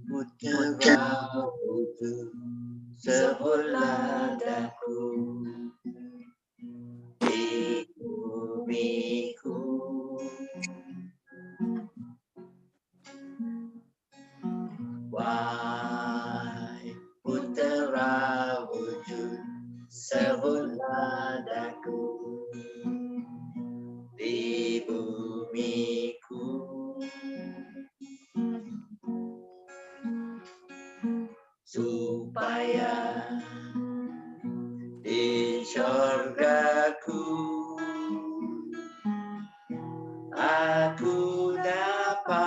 Putra Putu sebelah daku di bumiku. Wahai putera wujud sebelah daku di bumiku. Supaya di syurgaku aku dapat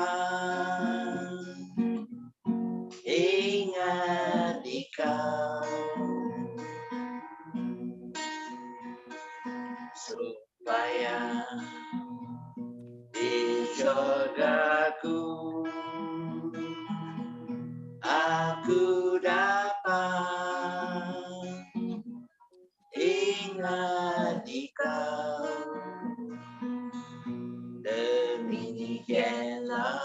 ingat dikau, supaya di syurgaku aku dapat ingat dikau. Demikianlah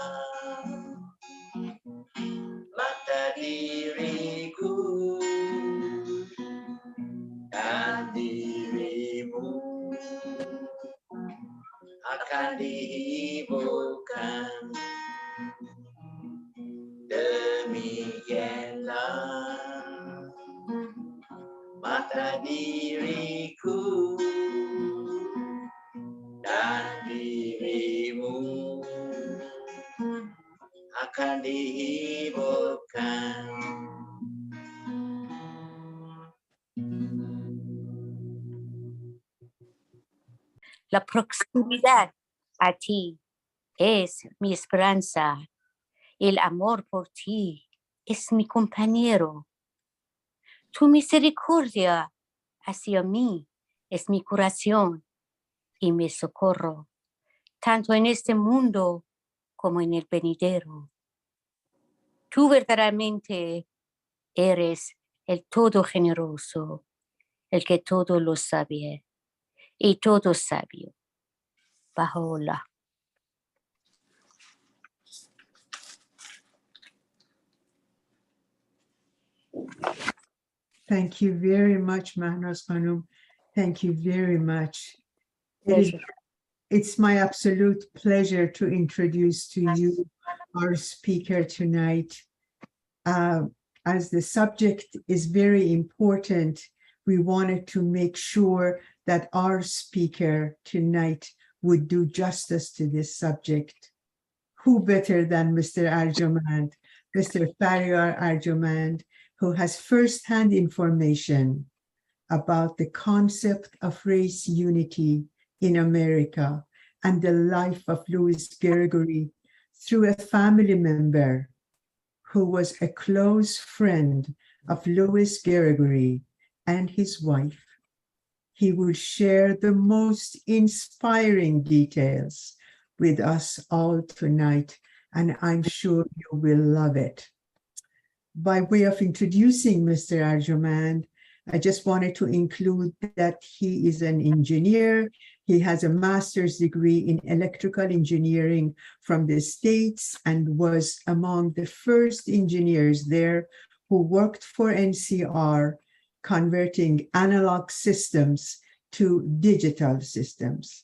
mata diriku dan dirimu akan dihiburkan. Demikianlah mata diriku dan dirimu akan dihiburkan. La proximidad a ti es mi esperanza. El amor por ti es mi compañero. Tu misericordia hacia mí es mi curación y mi socorro, tanto en este mundo como en el venidero. Tú verdaderamente eres el todo generoso, el que todo lo sabe y todo sabio. Baha'u'llah. Thank you very much, Mahnouz Khanum. Thank you very much. It's my absolute pleasure to introduce to you our speaker tonight. As the subject is very important, we wanted to make sure that our speaker tonight would do justice to this subject. Who better than Mr. Arjomand, Mr. Faryar Arjomand, who has firsthand information about the concept of race unity in America and the life of Louis Gregory through a family member who was a close friend of Louis Gregory and his wife. He will share the most inspiring details with us all tonight, and I'm sure you will love it. By way of introducing Mr. Arjomand, I just wanted to include that he is an engineer. He has a master's degree in electrical engineering from the States and was among the first engineers there who worked for NCR, converting analog systems to digital systems.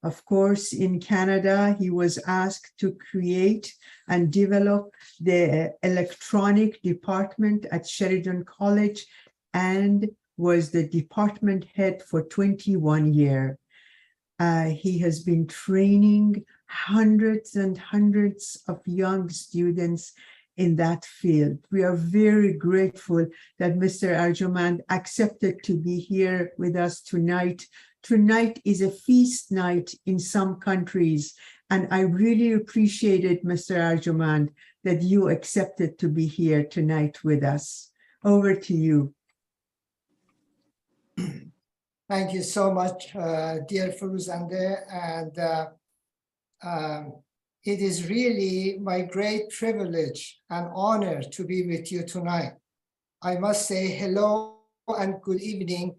Of course, in Canada, he was asked to create and develop the electronic department at Sheridan College and was the department head for 21 years. He has been training hundreds and hundreds of young students in that field. We are very grateful that Mr. Arjomand accepted to be here with us tonight. Tonight is a feast night in some countries, and I really appreciated, Mr. Arjomand, that you accepted to be here tonight with us. Over to you. Thank you so much, dear Firuzande, and it is really my great privilege and honor to be with you tonight. I must say hello and good evening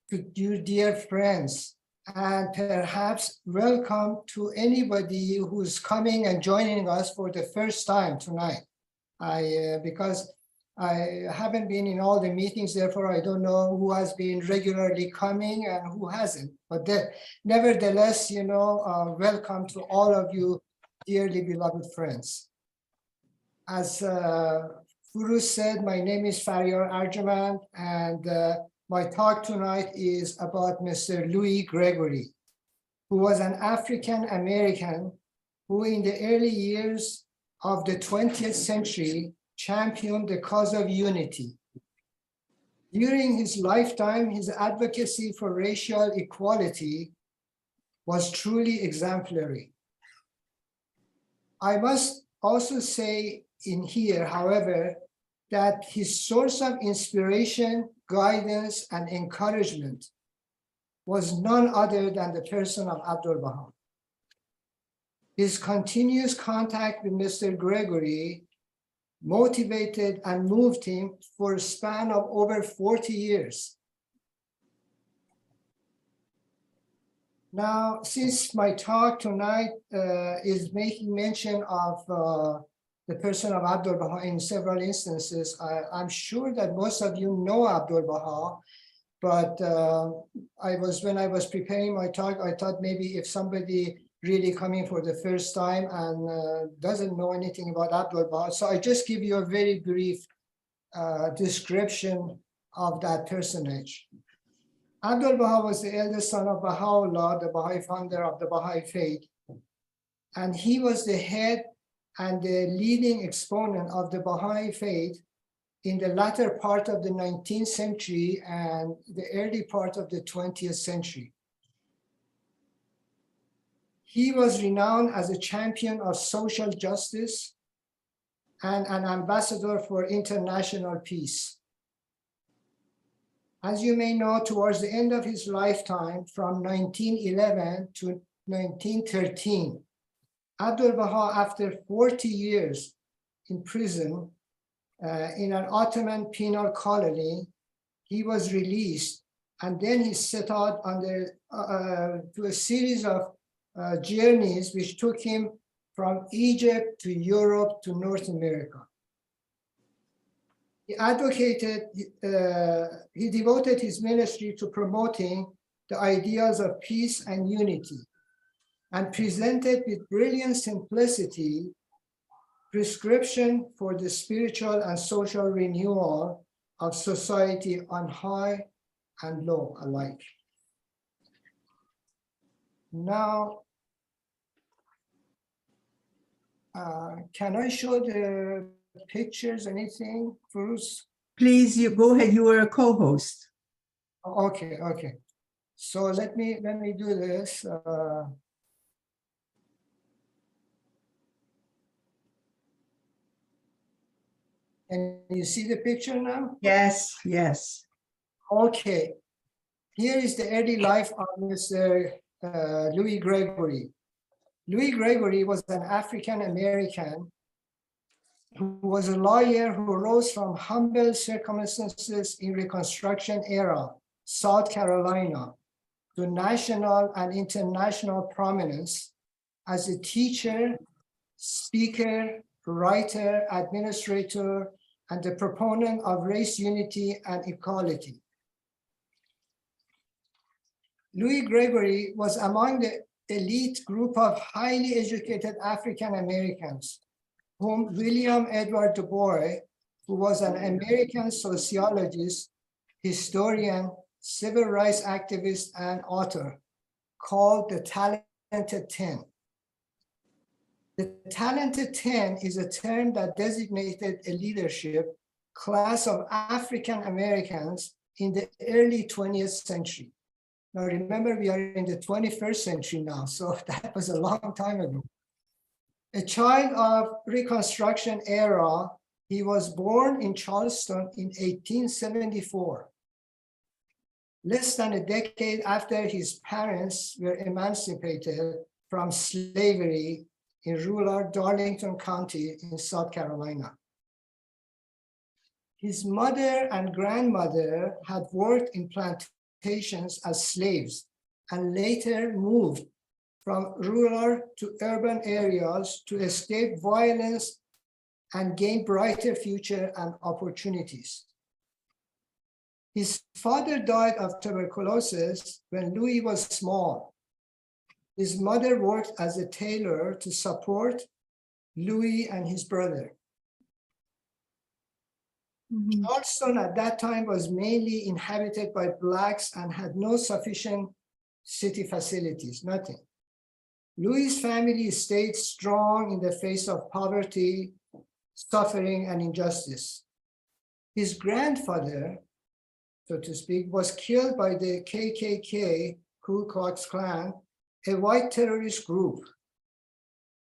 to you, dear friends and perhaps welcome to anybody who's coming and joining us for the first time tonight. Because I haven't been in all the meetings, therefore I don't know who has been regularly coming and who hasn't. But nevertheless, welcome to all of you, dearly beloved friends. As Furuz said, my name is Faryar Arjomand, and my talk tonight is about Mr. Louis Gregory, who was an African American who in the early years of the 20th century championed the cause of unity. During his lifetime, his advocacy for racial equality was truly exemplary. I must also say in here, however, that his source of inspiration, guidance, and encouragement was none other than the person of Abdu'l-Baha. His continuous contact with Mr. Gregory motivated and moved him for a span of over 40 years. Now, since my talk tonight is making mention of the person of Abdu'l-Baha in several instances, I'm sure that most of you know Abdu'l-Baha, but when I was preparing my talk, I thought maybe if somebody really coming for the first time and doesn't know anything about Abdu'l-Baha, so I just give you a very brief description of that personage. Abdu'l-Baha was the eldest son of Baha'u'llah, the Baha'i founder of the Baha'i faith, and he was the head and the leading exponent of the Baha'i faith in the latter part of the 19th century and the early part of the 20th century. He was renowned as a champion of social justice and an ambassador for international peace. As you may know, towards the end of his lifetime, from 1911 to 1913, Abdu'l-Baha, after 40 years in prison in an Ottoman penal colony, he was released, and then he set out on to a series of journeys which took him from Egypt to Europe to North America. He advocated, he devoted his ministry to promoting the ideals of peace and unity, and presented with brilliant simplicity prescription for the spiritual and social renewal of society on high and low alike. Now, can I show the pictures, anything, Furuz? Please, you go ahead. You are a co-host. Okay. So let me do this. Can you see the picture now? Yes. Okay. Here is the early life of Mr. Louis Gregory. Louis Gregory was an African American who was a lawyer who rose from humble circumstances in Reconstruction Era South Carolina to national and international prominence as a teacher, speaker, writer, administrator, and the proponent of race unity and equality. Louis Gregory was among the elite group of highly educated African Americans whom William Edward Du Bois, who was an American sociologist, historian, civil rights activist, and author, called the Talented 10. The Talented 10 is a term that designated a leadership class of African Americans in the early 20th century. Now remember, we are in the 21st century now, so that was a long time ago. A child of Reconstruction era, he was born in Charleston in 1874. Less than a decade after his parents were emancipated from slavery in rural Darlington County in South Carolina. His mother and grandmother had worked in plantations as slaves and later moved from rural to urban areas to escape violence and gain brighter future and opportunities. His father died of tuberculosis when Louis was small. His mother worked as a tailor to support Louis and his brother. Charleston at that time was mainly inhabited by Blacks and had no sufficient city facilities, nothing. Louis' family stayed strong in the face of poverty, suffering, and injustice. His grandfather, so to speak, was killed by the KKK, Ku Klux Klan, a white terrorist group.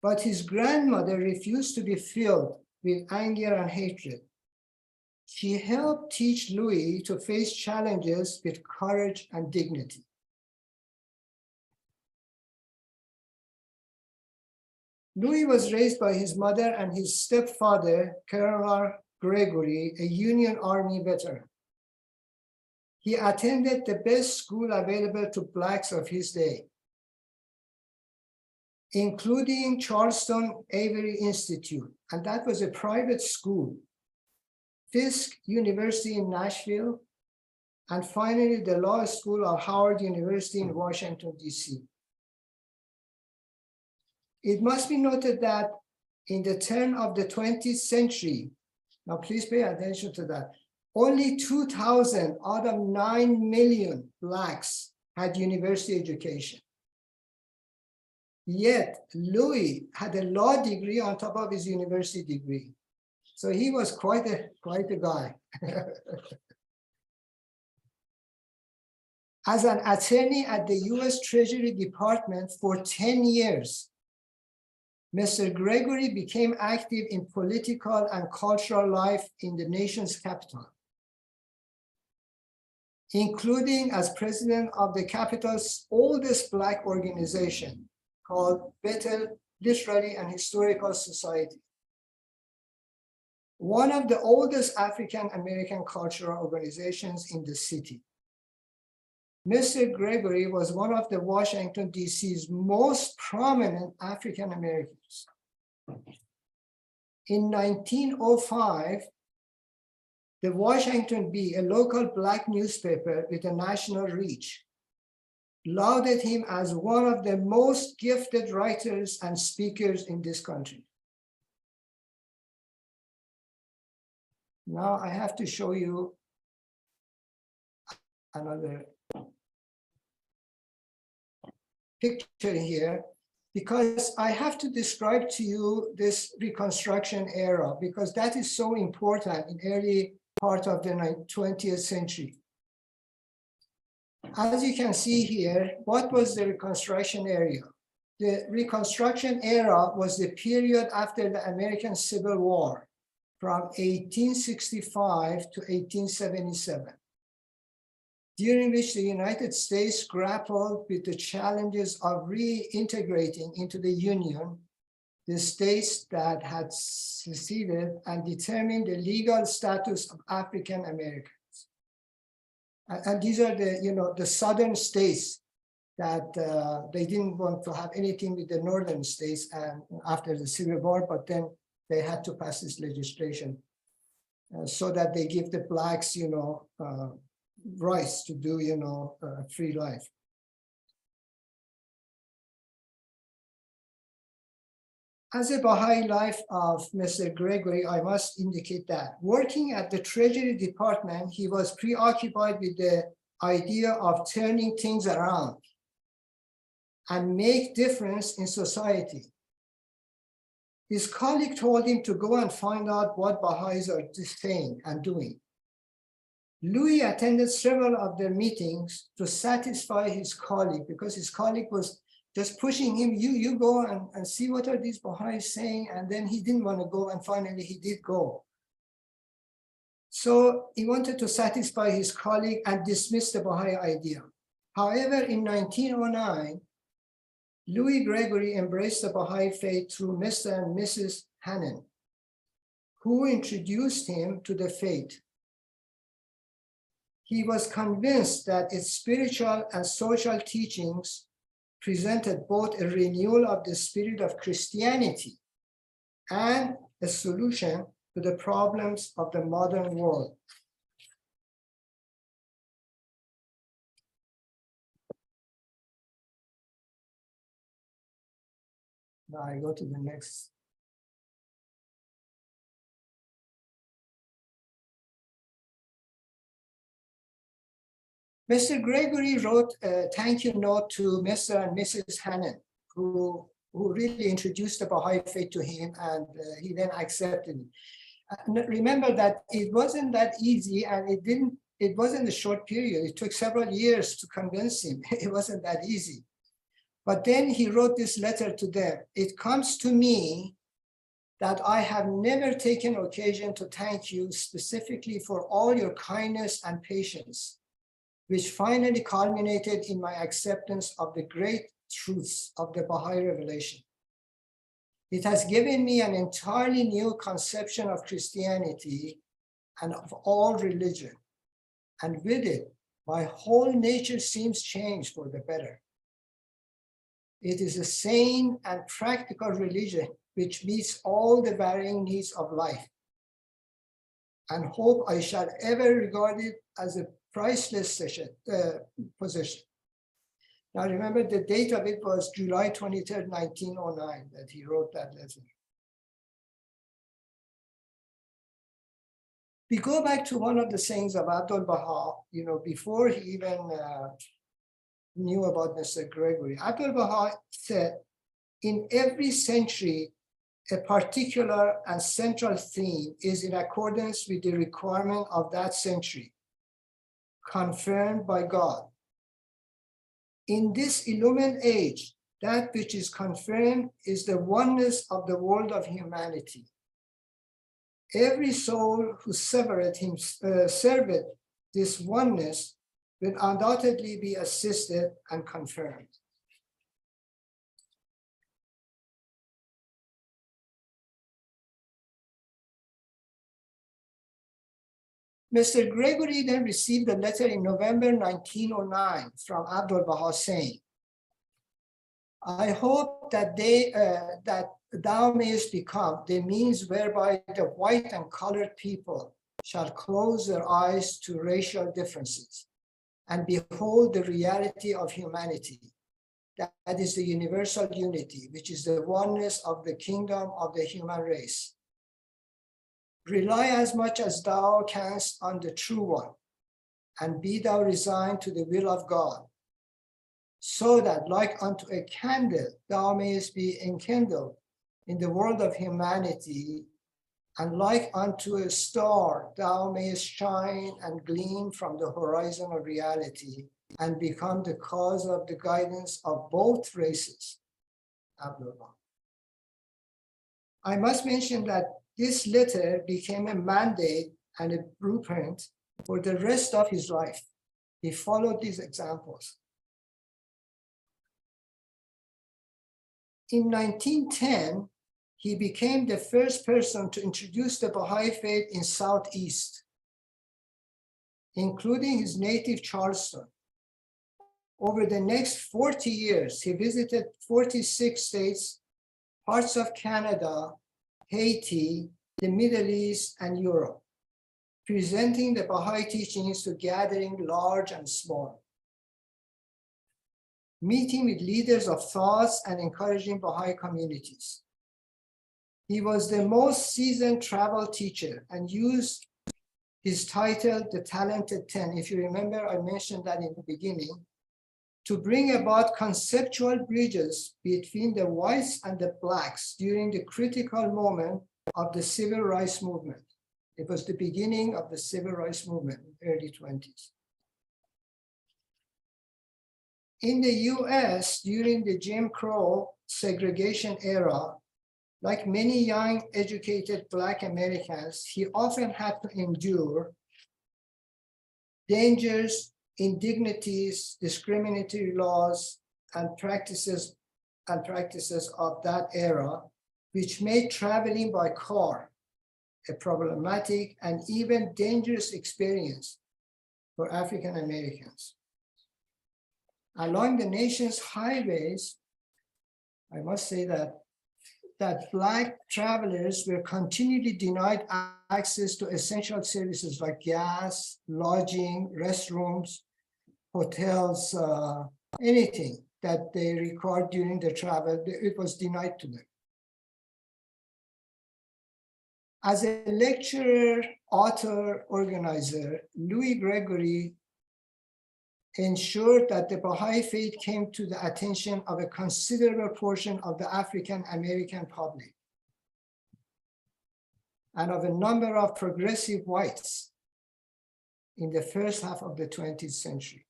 But his grandmother refused to be filled with anger and hatred. She helped teach Louis to face challenges with courage and dignity. Louis was raised by his mother and his stepfather, Faryar Gregory, a Union Army veteran. He attended the best school available to Blacks of his day, including Charleston Avery Institute, and that was a private school, Fisk University in Nashville, and finally the law school of Howard University in Washington, D.C. It must be noted that in the turn of the 20th century, now please pay attention to that, only 2,000 out of 9 million Blacks had university education. Yet Louis had a law degree on top of his university degree. So he was quite a guy. As an attorney at the US Treasury Department for 10 years, Mr. Gregory became active in political and cultural life in the nation's capital, including as president of the capital's oldest Black organization called Bethel Literary and Historical Society, one of the oldest African-American cultural organizations in the city. Mr. Gregory was one of the Washington, D.C.'s most prominent African-Americans. In 1905, the Washington Bee, a local Black newspaper with a national reach, lauded him as one of the most gifted writers and speakers in this country. Now I have to show you another picture here, because I have to describe to you this Reconstruction era, because that is so important in early part of the 20th century. As you can see here, what was the Reconstruction era? The Reconstruction era was the period after the American Civil War, from 1865 to 1877. During which the United States grappled with the challenges of reintegrating into the Union the states that had seceded and determine the legal status of African Americans. And these are the southern states that they didn't want to have anything with the northern states and after the Civil War, but then they had to pass this legislation so that they give the Blacks, rights to do, a free life. As a Baha'i life of Mr. Gregory, I must indicate that working at the Treasury Department, he was preoccupied with the idea of turning things around and make difference in society. His colleague told him to go and find out what Baha'is are saying and doing. Louis attended several of their meetings to satisfy his colleague, because his colleague was just pushing him, you go and see what are these Baha'is saying, and then he didn't want to go, and finally he did go. So he wanted to satisfy his colleague and dismiss the Baha'i idea. However, in 1909, Louis Gregory embraced the Baha'i faith through Mr. and Mrs. Hannon, who introduced him to the faith. He was convinced that its spiritual and social teachings presented both a renewal of the spirit of Christianity and a solution to the problems of the modern world. Now I go to the next. Mr. Gregory wrote a thank you note to Mr. and Mrs. Hannon, who really introduced the Baha'i faith to him, and he then accepted it. Remember that it wasn't that easy, and it wasn't a short period. It took several years to convince him. It wasn't that easy. But then he wrote this letter to them. It comes to me that I have never taken occasion to thank you specifically for all your kindness and patience, which finally culminated in my acceptance of the great truths of the Baha'i revelation. It has given me an entirely new conception of Christianity and of all religion. And with it, my whole nature seems changed for the better. It is a sane and practical religion which meets all the varying needs of life, and hope I shall ever regard it as a priceless possession. Now remember, the date of it was July 23rd, 1909, that he wrote that letter. We go back to one of the sayings of Abdul Baha, before he even knew about Mr. Gregory. Abdul Baha said, in every century, a particular and central theme is in accordance with the requirement of that century, confirmed by God. In this illumined age, that which is confirmed is the oneness of the world of humanity. Every soul who serveth this oneness will undoubtedly be assisted and confirmed. Mr. Gregory then received a letter in November 1909 from Abdul Baha saying, I hope that thou mayest become the means whereby the white and colored people shall close their eyes to racial differences and behold the reality of humanity. That is the universal unity, which is the oneness of the kingdom of the human race. Rely as much as thou canst on the true one, and be thou resigned to the will of God, so that like unto a candle, thou mayest be enkindled in the world of humanity, and like unto a star, thou mayest shine and gleam from the horizon of reality, and become the cause of the guidance of both races. I must mention that this letter became a mandate and a blueprint for the rest of his life. He followed these examples. In 1910, he became the first person to introduce the Baha'i faith in Southeast, including his native Charleston. Over the next 40 years, he visited 46 states, parts of Canada, Haiti, the Middle East, and Europe, presenting the Baha'i teachings to gathering large and small, meeting with leaders of thoughts and encouraging Baha'i communities. He was the most seasoned travel teacher and used his title, the Talented 10. If you remember, I mentioned that in the beginning, to bring about conceptual bridges between the whites and the blacks during the critical moment of the civil rights movement. It was the beginning of the civil rights movement in the early 20s. In the US, during the Jim Crow segregation era, like many young, educated Black Americans, he often had to endure dangers, indignities, discriminatory laws, and practices of that era, which made traveling by car a problematic and even dangerous experience for African Americans. Along the nation's highways, I must say that Black travelers were continually denied access to essential services like gas, lodging, restrooms, hotels, anything that they required during the travel, it was denied to them. As a lecturer, author, organizer, Louis Gregory ensured that the Baha'i faith came to the attention of a considerable portion of the African American public and of a number of progressive whites in the first half of the 20th century.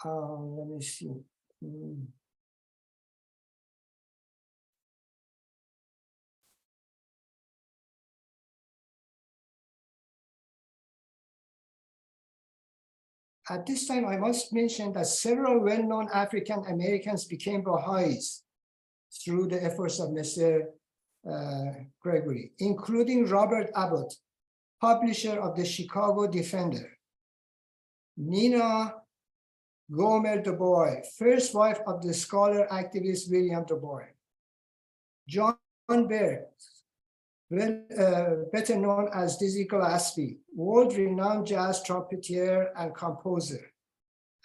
Let me see. At this time, I must mention that several well-known African Americans became Baha'is through the efforts of Mr. Gregory, including Robert Abbott, publisher of the Chicago Defender, Nina Gomer Du Bois, first wife of the scholar activist William Du Bois, John Berg, better known as Dizzy Gillespie, world-renowned jazz trumpeter and composer,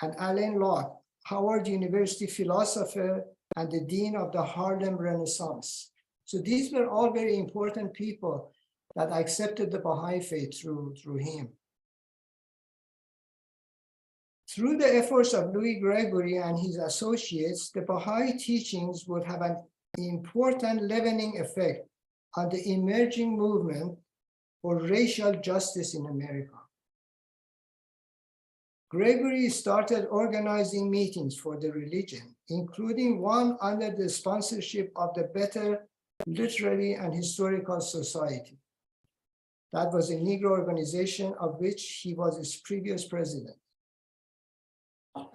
and Alain Locke, Howard University philosopher and the dean of the Harlem Renaissance. So these were all very important people that accepted the Baha'i faith through him. Through the efforts of Louis Gregory and his associates, the Baha'i teachings would have an important leavening effect on the emerging movement for racial justice in America. Gregory started organizing meetings for the religion, including one under the sponsorship of the Better Literary and Historical Society. That was a Negro organization of which he was its previous president.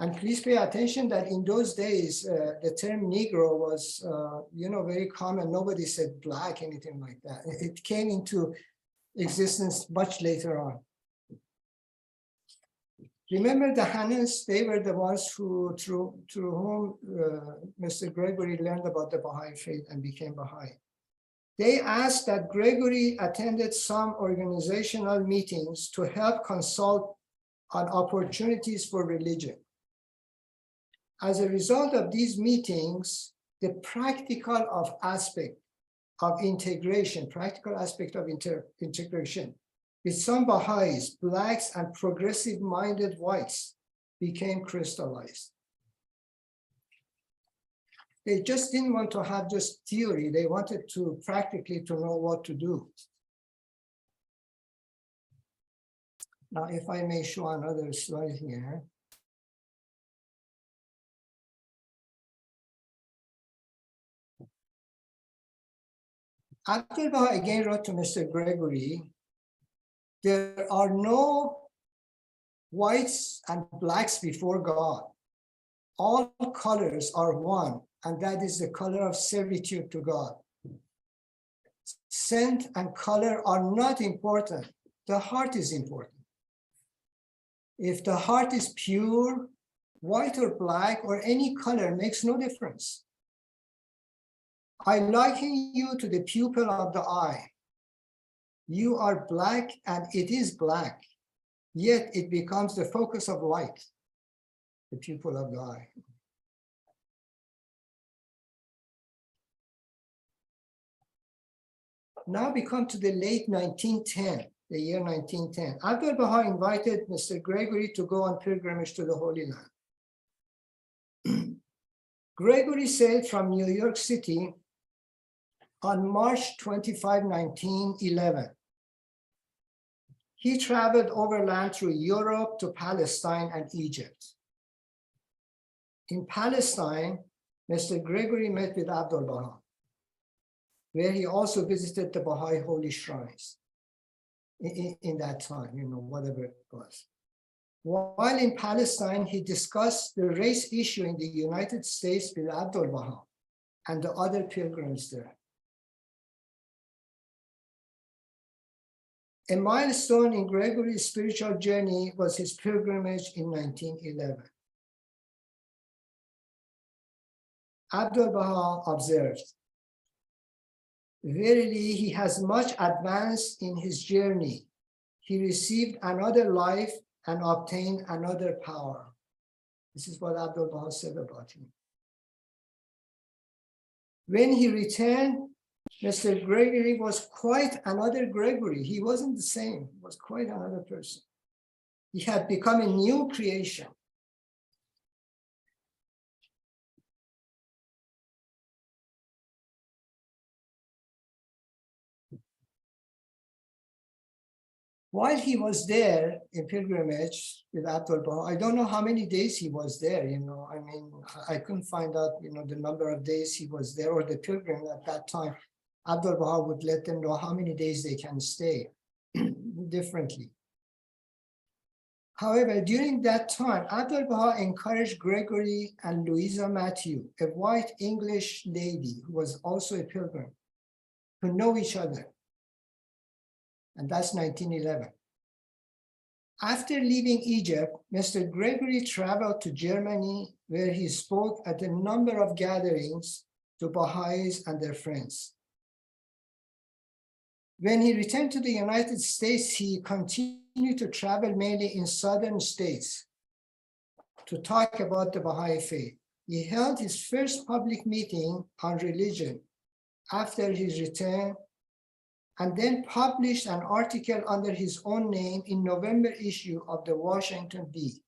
And please pay attention that in those days, the term Negro was, very common. Nobody said Black, anything like that. It came into existence much later on. Remember the Hannans? They were the ones who, through whom Mr. Gregory learned about the Baha'i faith and became Baha'i. They asked that Gregory attended some organizational meetings to help consult on opportunities for religion. As a result of these meetings, the practical aspect of integration with some Baha'is, Blacks, and progressive-minded whites became crystallized. They just didn't want to have just theory. They wanted to practically to know what to do. Now, if I may show another slide here. Abdul-Baha again wrote to Mr. Gregory, there are no whites and blacks before God. All colors are one, and that is the color of servitude to God. Scent and color are not important. The heart is important. If the heart is pure, white or black or any color makes no difference. I liken you to the pupil of the eye. You are black and it is black, yet it becomes the focus of light, the pupil of the eye. Now we come to the late 1910, the year 1910. Abdul-Baha invited Mr. Gregory to go on pilgrimage to the Holy Land. Gregory sailed from New York City on March 25, 1911. He traveled overland through Europe to Palestine and Egypt. In Palestine, Mr. Gregory met with Abdul-Baha, where he also visited the Baha'i holy shrines in that time, whatever it was. While in Palestine, he discussed the race issue in the United States with Abdul-Baha and the other pilgrims there. A milestone in Gregory's spiritual journey was his pilgrimage in 1911. Abdu'l-Baha observed, "Verily, he has much advanced in his journey. He received another life and obtained another power." This is what Abdu'l-Baha said about him. When he returned, Mr. Gregory was quite another Gregory. He wasn't the same. He was quite another person. He had become a new creation. While he was there in pilgrimage with Abdu'l-Baha, I don't know how many days he was there, I mean, I couldn't find out, the number of days he was there, or the pilgrim at that time. Abdu'l-Baha would let them know how many days they can stay differently. However, during that time, Abdu'l-Baha encouraged Gregory and Louisa Matthew, a white English lady who was also a pilgrim, to know each other. And that's 1911. After leaving Egypt, Mr. Gregory traveled to Germany, where he spoke at a number of gatherings to Baha'is and their friends. When he returned to the United States, he continued to travel mainly in southern states to talk about the Baha'i faith. He held his first public meeting on religion after his return, and then published an article under his own name in November issue of the Washington Bee.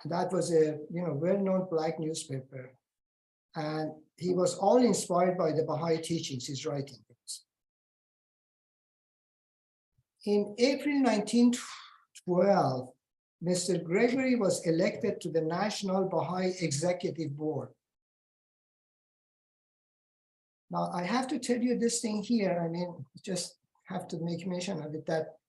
That was a well-known Black newspaper. And he was all inspired by the Baha'i teachings, his writings. In April 1912, Mr. Gregory was elected to the National Baha'i Executive Board. Now, I have to tell you this thing here. I mean, just have to make mention of it, that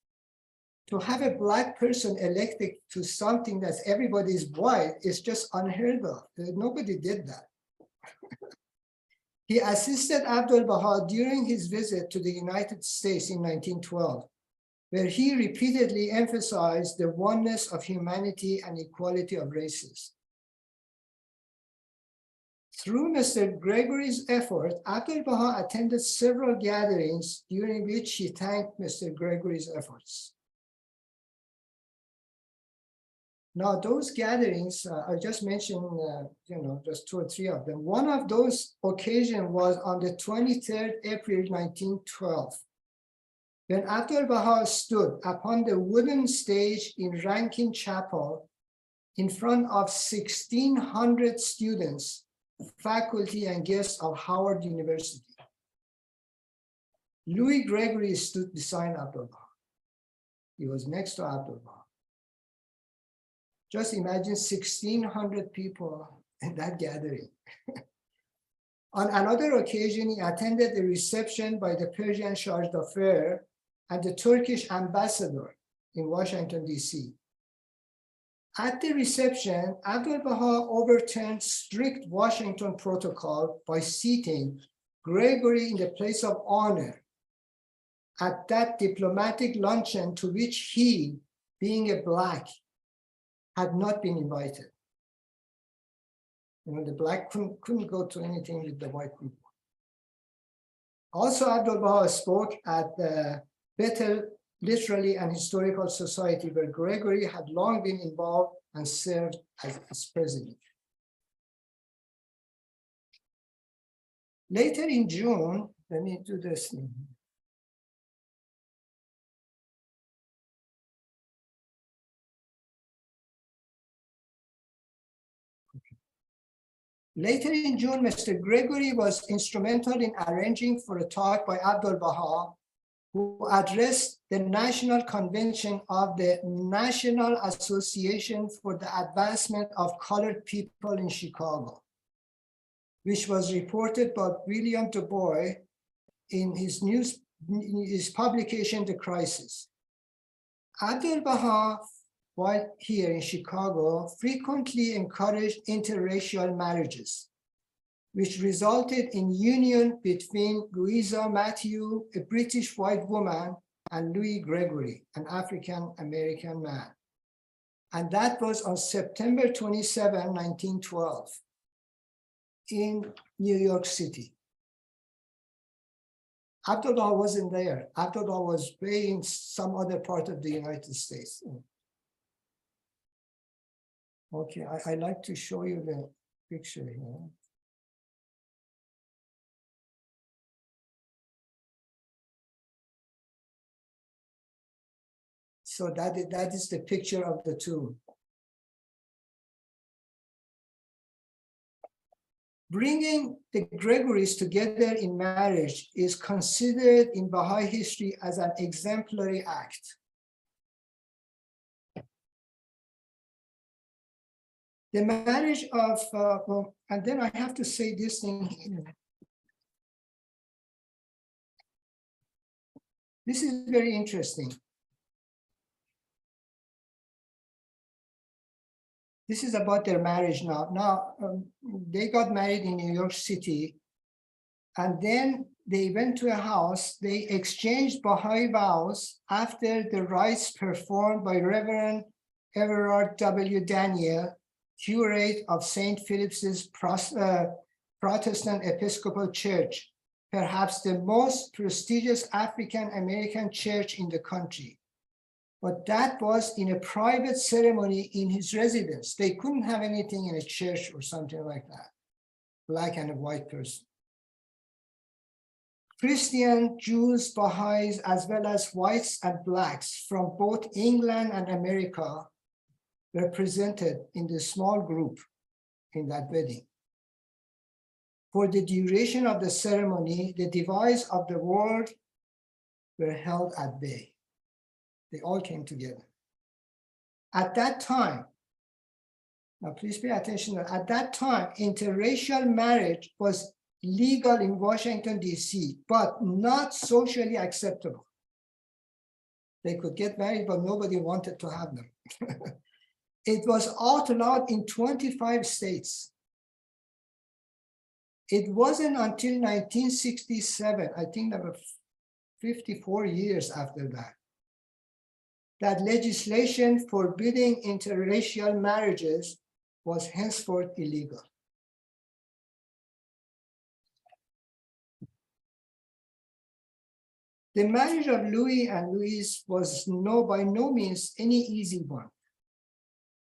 to have a Black person elected to something that everybody's white is just unheard of. Nobody did that. He assisted Abdu'l-Baha during his visit to the United States in 1912, where he repeatedly emphasized the oneness of humanity and equality of races. Through Mr. Gregory's effort, Abdu'l-Baha attended several gatherings during which he thanked Mr. Gregory's efforts. Now, those gatherings, I just mentioned, just 2 or 3 of them. One of those occasions was on the 23rd April, 1912, when Abdu'l-Baha stood upon the wooden stage in Rankin Chapel in front of 1,600 students, faculty and guests of Howard University. Louis Gregory stood beside Abdu'l-Baha. He was next to Abdu'l-Baha. Just imagine 1,600 people in that gathering. On another occasion, he attended a reception by the Persian Charge d'Affaires and the Turkish ambassador in Washington, D.C. At the reception, Abdu'l-Baha overturned strict Washington protocol by seating Gregory in the place of honor at that diplomatic luncheon to which he, being a Black, had not been invited. The Black couldn't go to anything with the white people. Also, Abdu'l-Baha spoke at the Bethel Literary and Historical Society, where Gregory had long been involved and served as its president. Later in June, let me do this. Later in June, Mr. Gregory was instrumental in arranging for a talk by Abdu'l-Baha, who addressed the National Convention of the National Association for the Advancement of Colored People in Chicago, which was reported by William Du Bois in his publication, The Crisis. Abdu'l-Baha, while here in Chicago, frequently encouraged interracial marriages, which resulted in union between Louisa Matthew, a British white woman, and Louis Gregory, an African-American man. And that was on September 27, 1912, in New York City. Abdullah wasn't there. Abdullah was way in some other part of the United States. Okay, I like to show you the picture here. So that is the picture of the two. Bringing the Gregorys together in marriage is considered in Baha'i history as an exemplary act. The marriage of, and then I have to say this thing here. This is very interesting. This is about their marriage now. Now, they got married in New York City, and then they went to a house. They exchanged Baha'i vows after the rites performed by Reverend Everard W. Daniel, curate of St. Philip's Protestant Episcopal Church, perhaps the most prestigious African-American church in the country. But that was in a private ceremony in his residence. They couldn't have anything in a church or something like that, black and a white person. Christian, Jews, Baha'is, as well as whites and blacks from both England and America were presented in the small group in that wedding. For the duration of the ceremony, the divides of the world were held at bay. They all came together. At that time, now please pay attention, at that time, interracial marriage was legal in Washington, D.C., but not socially acceptable. They could get married, but nobody wanted to have them. It was outlawed in 25 states. It wasn't until 1967, I think there were 54 years after that, that legislation forbidding interracial marriages was henceforth illegal. The marriage of Louis and Louise was by no means any easy one.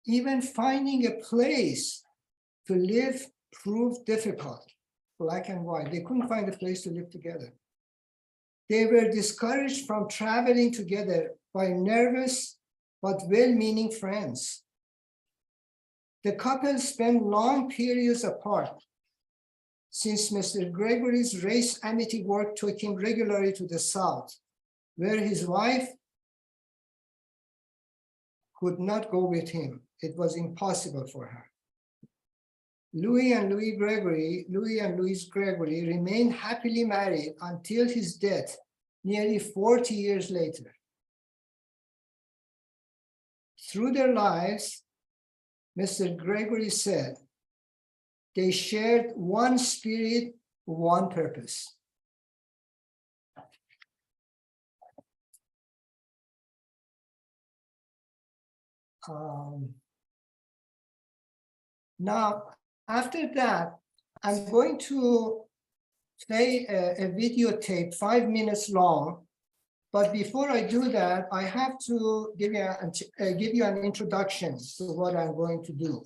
Even finding a place to live proved difficult, black and white. They couldn't find a place to live together. They were discouraged from traveling together by nervous but well-meaning friends. The couple spent long periods apart, since Mr. Gregory's race amity work took him regularly to the South, where his wife could not go with him. It was impossible for her. Louis and Louise Gregory remained happily married until his death, nearly 40 years later. Through their lives, Mr. Gregory said, they shared one spirit, one purpose. Now, after that, I'm going to play a videotape 5 minutes long. But before I do that, I have to give you an introduction to what I'm going to do.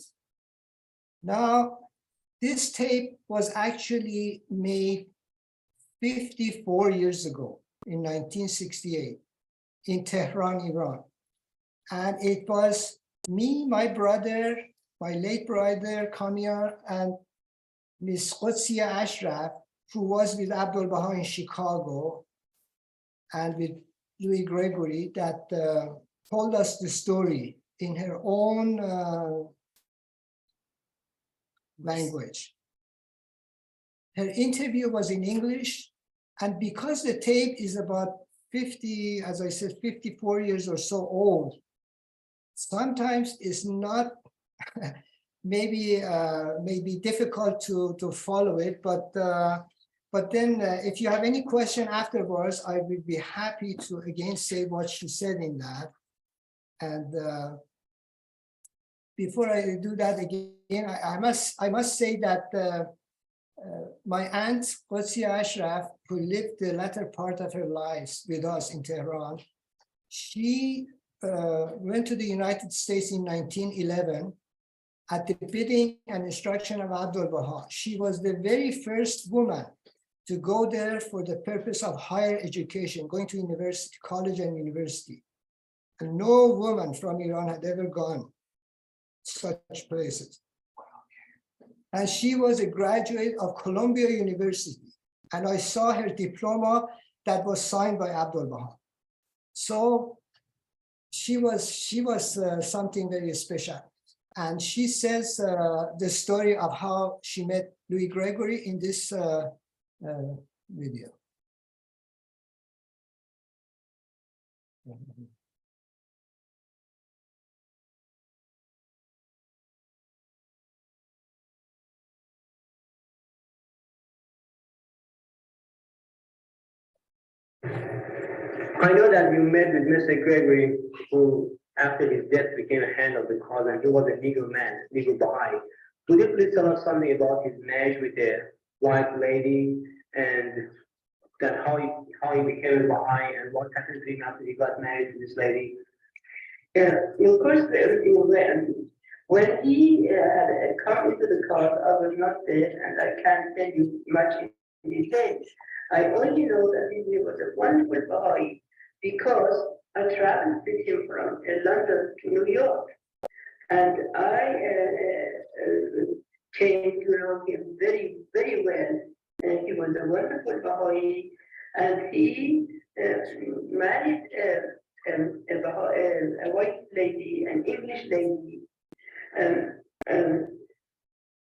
Now, this tape was actually made 54 years ago in 1968 in Tehran, Iran. And it was me, my brother, my late brother, Kamyar, and Miss Qudsiya Ashraf, who was with Abdul Baha in Chicago, and with Louis Gregory, that told us the story in her own language. Her interview was in English, and because the tape is about 50, as I said, 54 years or so old, sometimes it's not may be difficult to follow it, but then if you have any question afterwards, I would be happy to again say what she said in that. And before I do that again, I must say that my aunt Qudsiya Ashraf, who lived the latter part of her lives with us in Tehran, she went to the United States in 1911 at the bidding and instruction of Abdul Baha. She was the very first woman to go there for the purpose of higher education, going to university, college and university. And no woman from Iran had ever gone such places. And she was a graduate of Columbia University. And I saw her diploma that was signed by Abdul Baha. So she was something very special. And she says the story of how she met Louis Gregory in this video. I know that you met with Mr. Gregory, who after his death became a hand of the cause, and he was a legal man, legal Baha'i. Could you please tell us something about his marriage with a white lady, and that how he became a Baha'i, and what happened to him after he got married to this lady? Of course, everything went. When he had come into the cause, I was not there, and I can't tell you much in detail. I only know that he was a wonderful Baha'i because I traveled with him from London to New York, and I came to know him very, very well. And he was a wonderful Baha'i, and he married a white lady, an English lady,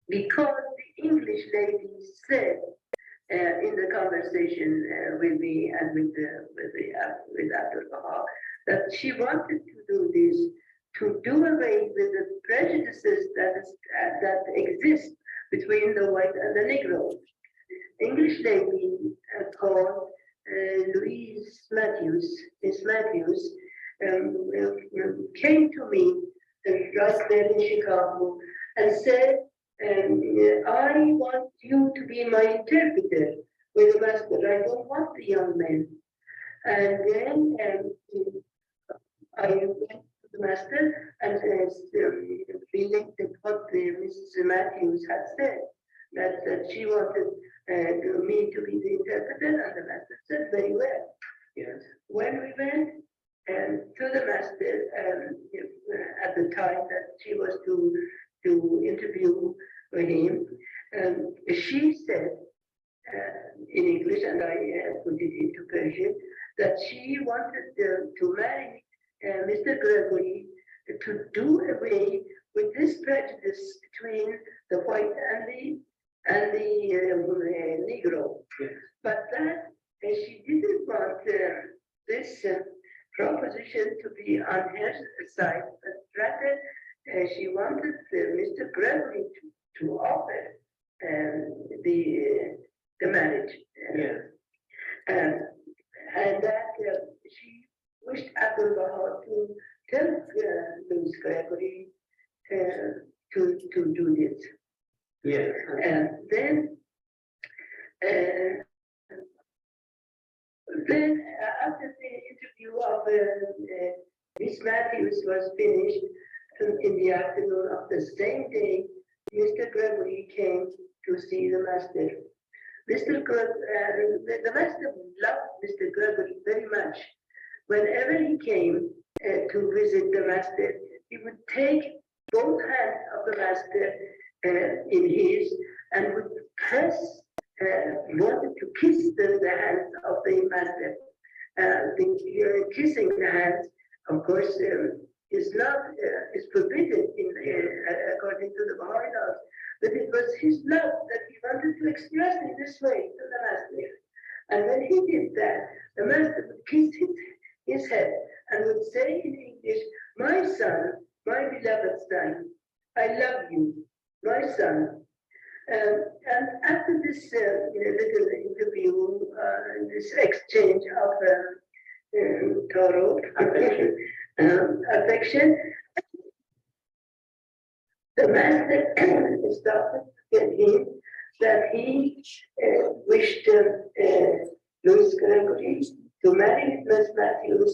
because the English lady said in the conversation with me and with Abdul Baha that she wanted to do this to do away with the prejudices that exist between the white and the Negro. English lady called Louise Matthews, Miss Matthews, came to me right there in Chicago and said, I want you to be my interpreter with the master. I don't want the young men. And then I went to the master and feeling what Mrs. Matthews had said, that she wanted me to be the interpreter, and the master said, very well. Yes. When we went to the master at the time that she was to interview him, she said in English, and I put it into Persian, that she wanted to marry Mr. Gregory to do away with this prejudice between the white and the Negro. Yes. But that she didn't want this proposition to be on her side, but rather she wanted Mr. Gregory to offer the marriage. Yes. And that she wished Abdul Baha to tell Louis Gregory to do this. Yes. And then after the interview of Miss Matthews was finished in the afternoon of the same day, Mr. Gregory came to see the master. The master loved Mr. Gregory very much. Whenever he came to visit the master, he would take both hands of the master in his and would press, wanted to kiss the hands of the master. Kissing the hands, of course, is forbidden according to the Baha'i laws. But it was his love that he wanted to express in this way to the master. And when he did that, the master would kiss his head and would say in English, "My son, my beloved son, I love you. And after this little interview, this exchange of thorough affection, the master started to tell him that he wished Louis Gregory to marry Miss Matthews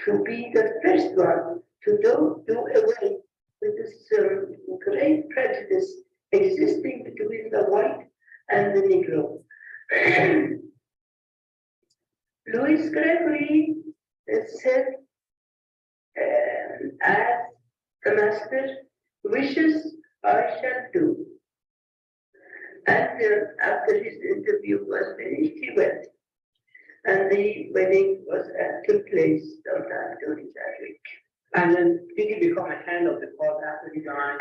to be the first one to do away with this great prejudice existing between the white and the Negro. Louis Gregory said, as the master wishes, I shall do. And after his interview was finished, he went. And the wedding took place sometime during that week. And then did he become a hand of the cause after he died?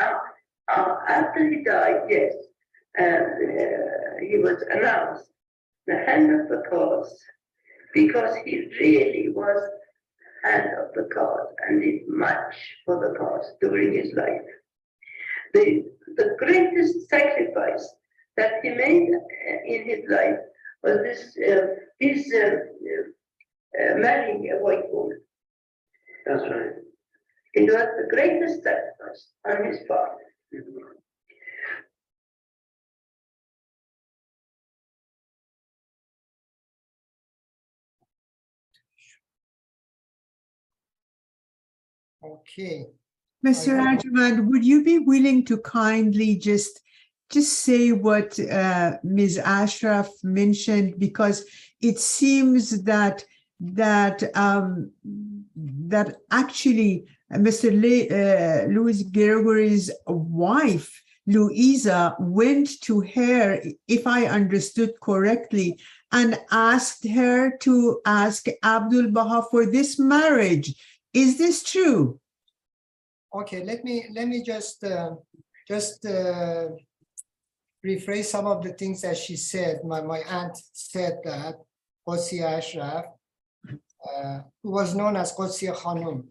After he died, yes. And he was announced the hand of the cause because he really was hand of the cause and did much for the cause during his life. The greatest sacrifice that he made in his life was his marrying a white woman. That's right. It was the greatest sacrifice on his part. Okay. Mr. Arjomand, would you be willing to kindly just say what Ms. Ashraf mentioned, because it seems that actually Mr. Louis Gregory's wife, Louisa, went to her, if I understood correctly, and asked her to ask Abdul Baha for this marriage. Is this true? Okay, let me just rephrase some of the things that she said. My aunt said that Qudsi Ashraf, who was known as Qudsi Khanum.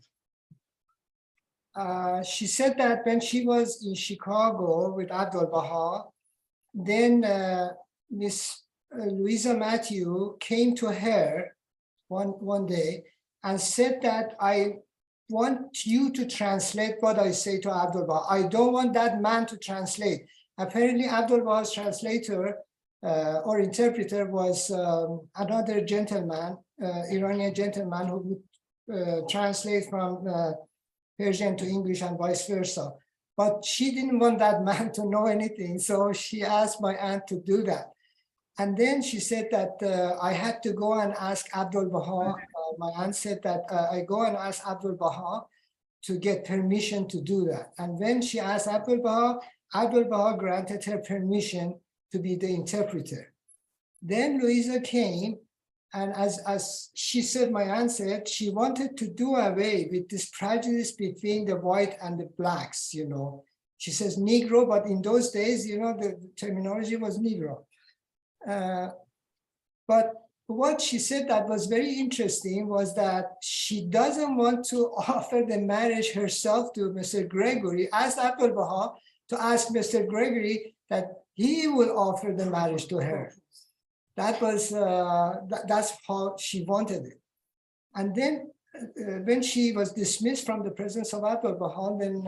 She said that when she was in Chicago with Abdul Baha, then Miss Louisa Matthew came to her one day and said that I want you to translate what I say to Abdul Baha. I don't want that man to translate. Apparently Abdul Baha's translator or interpreter was another gentleman, Iranian gentleman, who would translate from Persian to English and vice versa. But she didn't want that man to know anything, so she asked my aunt to do that. And then she said that I had to go and ask Abdul Baha. My aunt said that I go and ask Abdul Baha to get permission to do that. And when she asked Abdul Baha granted her permission to be the interpreter. Then Louisa came, and as she said, my aunt said, she wanted to do away with this prejudice between the white and the blacks, you know. She says Negro, but in those days, you know, the terminology was Negro. But what she said that was very interesting was that she doesn't want to offer the marriage herself to Mr. Gregory, asked Abdul Baha to ask Mr. Gregory that he will offer the marriage to her. That was, that's how she wanted it. And then when she was dismissed from the presence of Abdul Baha, then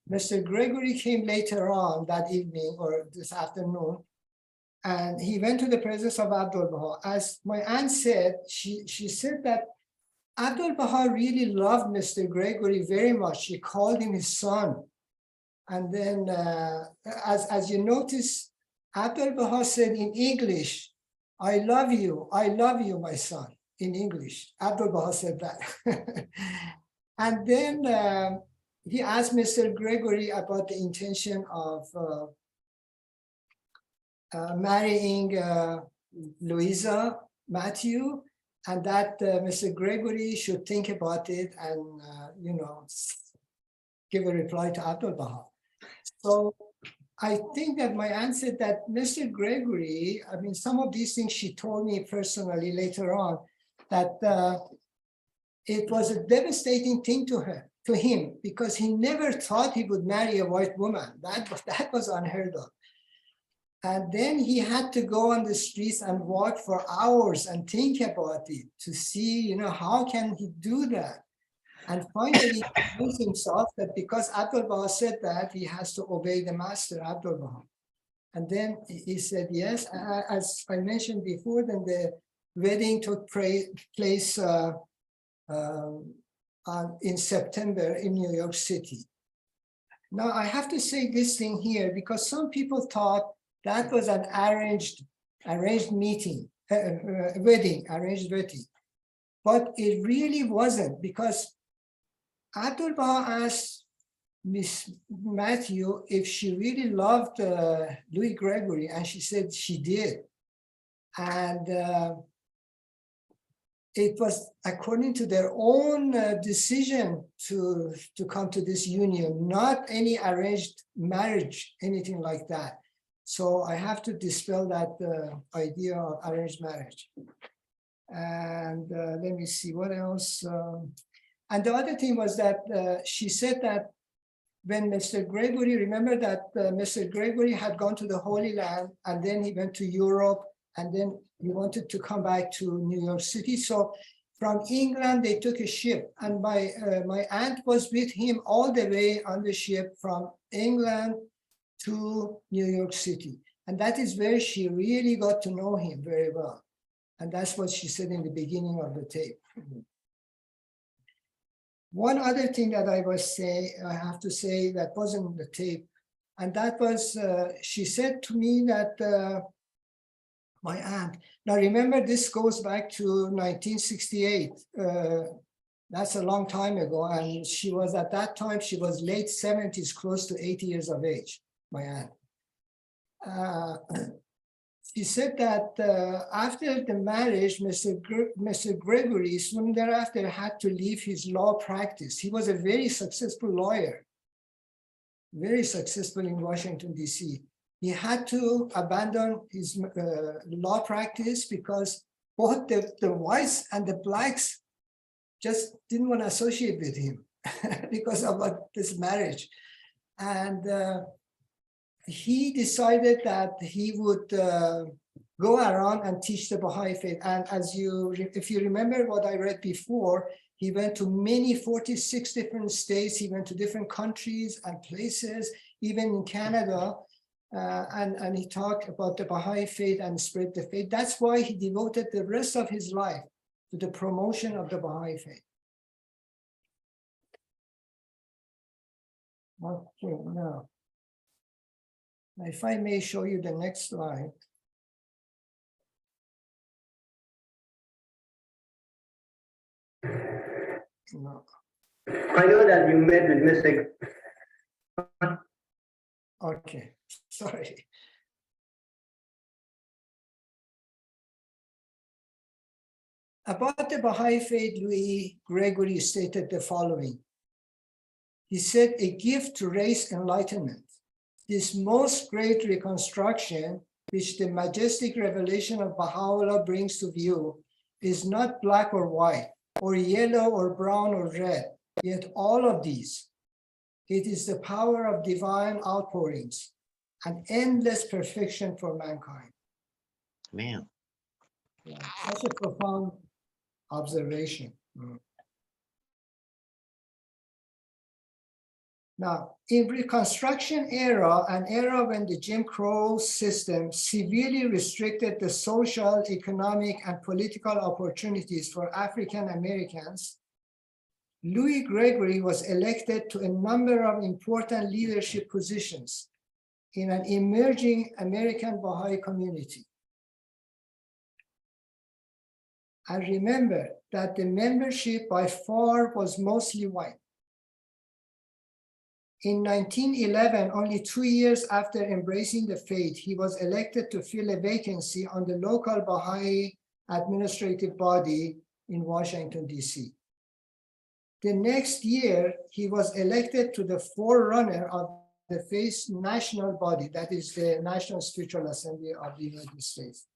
Mr. Gregory came later on that evening or this afternoon, and he went to the presence of Abdul Baha. As my aunt said, she said that Abdul Baha really loved Mr. Gregory very much. She called him his son. And then as you notice, Abdul Baha said in English, I love you, my son, in English. Abdul Baha said that. And then he asked Mr. Gregory about the intention of marrying Louisa Matthew, and that Mr. Gregory should think about it and, you know, give a reply to Abdul Baha. So I think that my aunt said that Mr. Gregory, I mean, some of these things she told me personally later on, that it was a devastating thing to him, because he never thought he would marry a white woman. That was unheard of. And then he had to go on the streets and walk for hours and think about it to see, you know, how can he do that? And finally, he convinced himself that because Abdul Baha said that, he has to obey the master, Abdul Baha. And then he said yes. As I mentioned before, then the wedding took place in September in New York City. Now, I have to say this thing here because some people thought that was an arranged meeting, arranged wedding. But it really wasn't, because Abdul Baha asked Miss Matthew if she really loved Louis Gregory, and she said she did. And it was according to their own decision to come to this union, not any arranged marriage, anything like that. So I have to dispel that idea of arranged marriage. And let me see what else. And the other thing was that she said that when Mr. Gregory, remember that Mr. Gregory had gone to the Holy Land, and then he went to Europe, and then he wanted to come back to New York City. So from England, they took a ship, and my aunt was with him all the way on the ship from England to New York City. And that is where she really got to know him very well. And that's what she said in the beginning of the tape. One other thing that I have to say that wasn't in the tape, and that was, she said to me that my aunt, now remember this goes back to 1968. That's a long time ago. And she was at that time, she was late 70s, close to 80 years of age, my aunt. She said that after the marriage, Mr. Gregory soon thereafter had to leave his law practice. He was a very successful lawyer, very successful in Washington, D.C. He had to abandon his law practice because both the whites and the blacks just didn't want to associate with him because of this marriage. And he decided that he would go around and teach the Baha'i faith. And if you remember what I read before, he went to 46 different states. He went to different countries and places, even in Canada. And he talked about the Baha'i faith and spread the faith. That's why he devoted the rest of his life to the promotion of the Baha'i faith. Okay, now, if I may show you the next slide. No. I know that you met with Mr. Okay, sorry. About the Baha'i faith, Louis Gregory stated the following. He said, a gift to race enlightenment. This most great reconstruction, which the majestic revelation of Baha'u'llah brings to view, is not black or white, or yellow or brown or red, yet all of these. It is the power of divine outpourings, an endless perfection for mankind. Man. Yeah, such a profound observation. Now, in Reconstruction era, an era when the Jim Crow system severely restricted the social, economic, and political opportunities for African Americans, Louis Gregory was elected to a number of important leadership positions in an emerging American Baha'i community. And remember that the membership by far was mostly white. In 1911, only 2 years after embracing the faith, he was elected to fill a vacancy on the local Baha'i administrative body in Washington, D.C. The next year, he was elected to the forerunner of the faith's national body, that is the National Spiritual Assembly of the United States.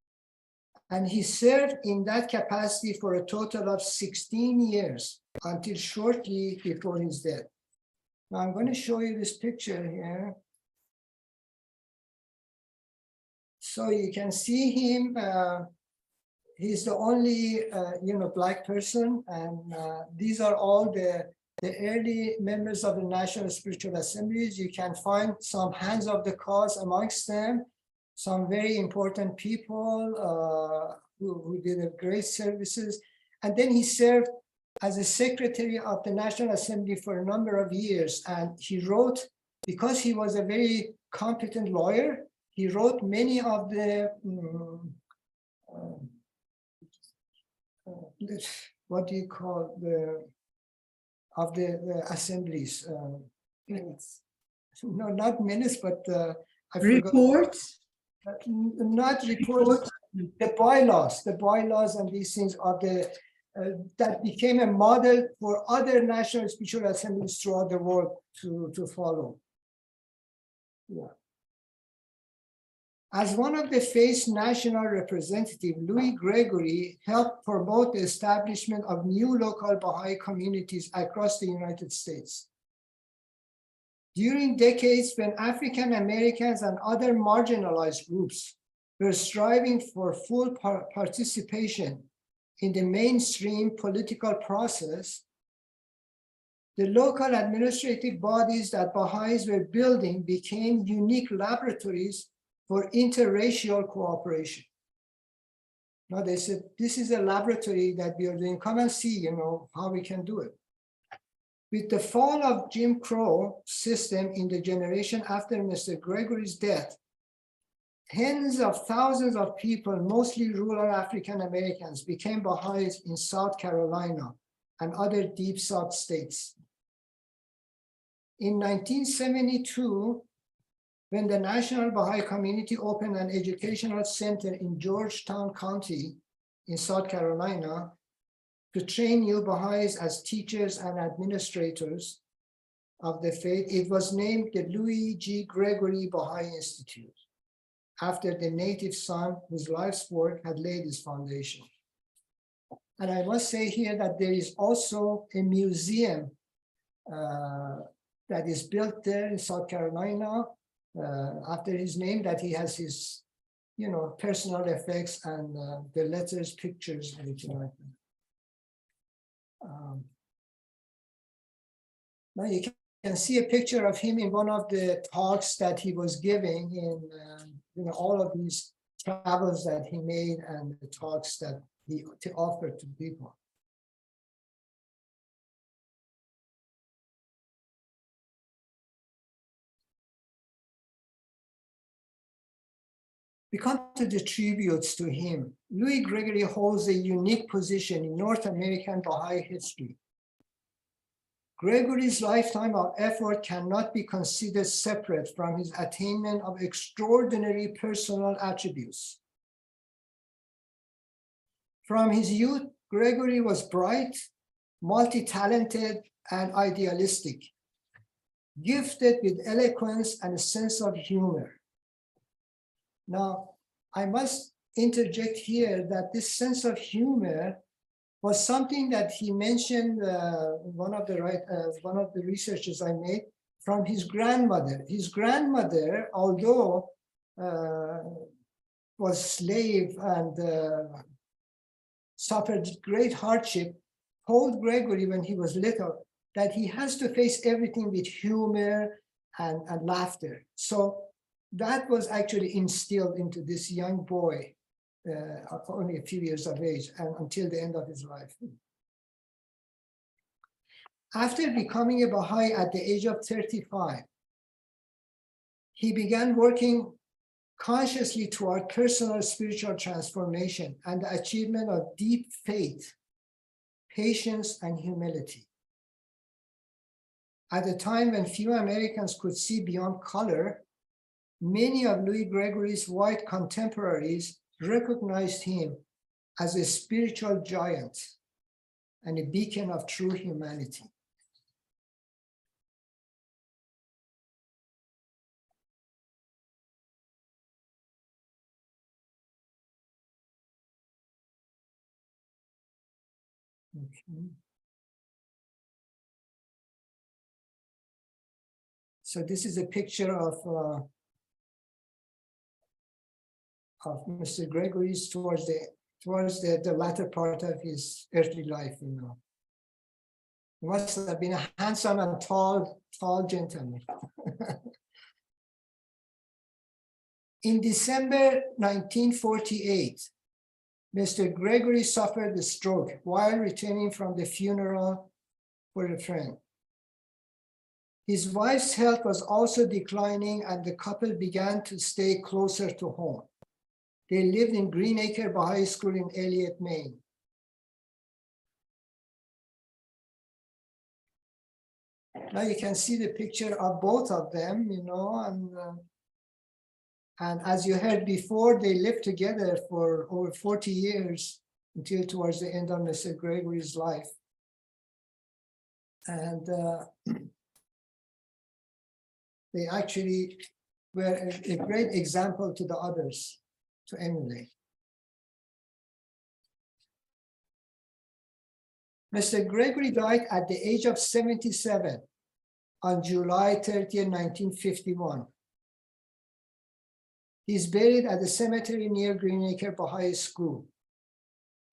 And he served in that capacity for a total of 16 years until shortly before his death. Now I'm going to show you this picture here. So you can see him. He's the only, black person, and these are all the early members of the National Spiritual Assemblies. You can find some hands of the cause amongst them, some very important people who did a great services. And then he served as a secretary of the National Assembly for a number of years. And he wrote, because he was a very competent lawyer, he wrote many of the what do you call the assemblies? Minutes. No, not minutes, but I forgot. Reports? Not reports. The bylaws, and these things are the that became a model for other national spiritual assemblies throughout the world to follow. Yeah. As one of the FACE national representatives, Louis Gregory helped promote the establishment of new local Baha'i communities across the United States. During decades when African Americans and other marginalized groups were striving for full participation in the mainstream political process, the local administrative bodies that Baha'is were building became unique laboratories for interracial cooperation. Now they said, this is a laboratory that we are doing, come and see, how we can do it. With the fall of Jim Crow system in the generation after Mr. Gregory's death, tens of thousands of people, mostly rural African Americans, became Baha'is in South Carolina and other deep South states. In 1972, when the National Baha'i Community opened an educational center in Georgetown County in South Carolina to train new Baha'is as teachers and administrators of the faith, it was named the Louis G. Gregory Baha'i Institute, after the native son whose life's work had laid his foundation. And I must say here that there is also a museum that is built there in South Carolina after his name, that he has his, personal effects and the letters, pictures, everything like that. Now you can see a picture of him in one of the talks that he was giving in, all of these travels that he made and the talks that he offered to people. We come to the tributes to him. Louis Gregory holds a unique position in North American Baha'i history. Gregory's lifetime of effort cannot be considered separate from his attainment of extraordinary personal attributes. From his youth, Gregory was bright, multi-talented, and idealistic, gifted with eloquence and a sense of humor. Now, I must interject here that this sense of humor was something that he mentioned, one of the researches I made, from his grandmother. His grandmother, although was slave and suffered great hardship, told Gregory when he was little that he has to face everything with humor and laughter. So that was actually instilled into this young boy, only a few years of age, and until the end of his life. After becoming a Baha'i at the age of 35, he began working consciously toward personal spiritual transformation and the achievement of deep faith, patience, and humility. At a time when few Americans could see beyond color, many of Louis Gregory's white contemporaries recognized him as a spiritual giant and a beacon of true humanity. Okay. So this is a picture of of Mr. Gregory's towards the latter part of his earthly life, you know. He must have been a handsome and tall gentleman. In December 1948, Mr. Gregory suffered a stroke while returning from the funeral for a friend. His wife's health was also declining, and the couple began to stay closer to home. They lived in Greenacre Baha'i School in Eliot, Maine. Now you can see the picture of both of them, you know, and as you heard before, they lived together for over 40 years until towards the end of Mr. Gregory's life. And they actually were a great example to the others to emulate. Mr. Gregory died at the age of 77 on July 30, 1951. He's buried at the cemetery near Greenacre Baha'i School.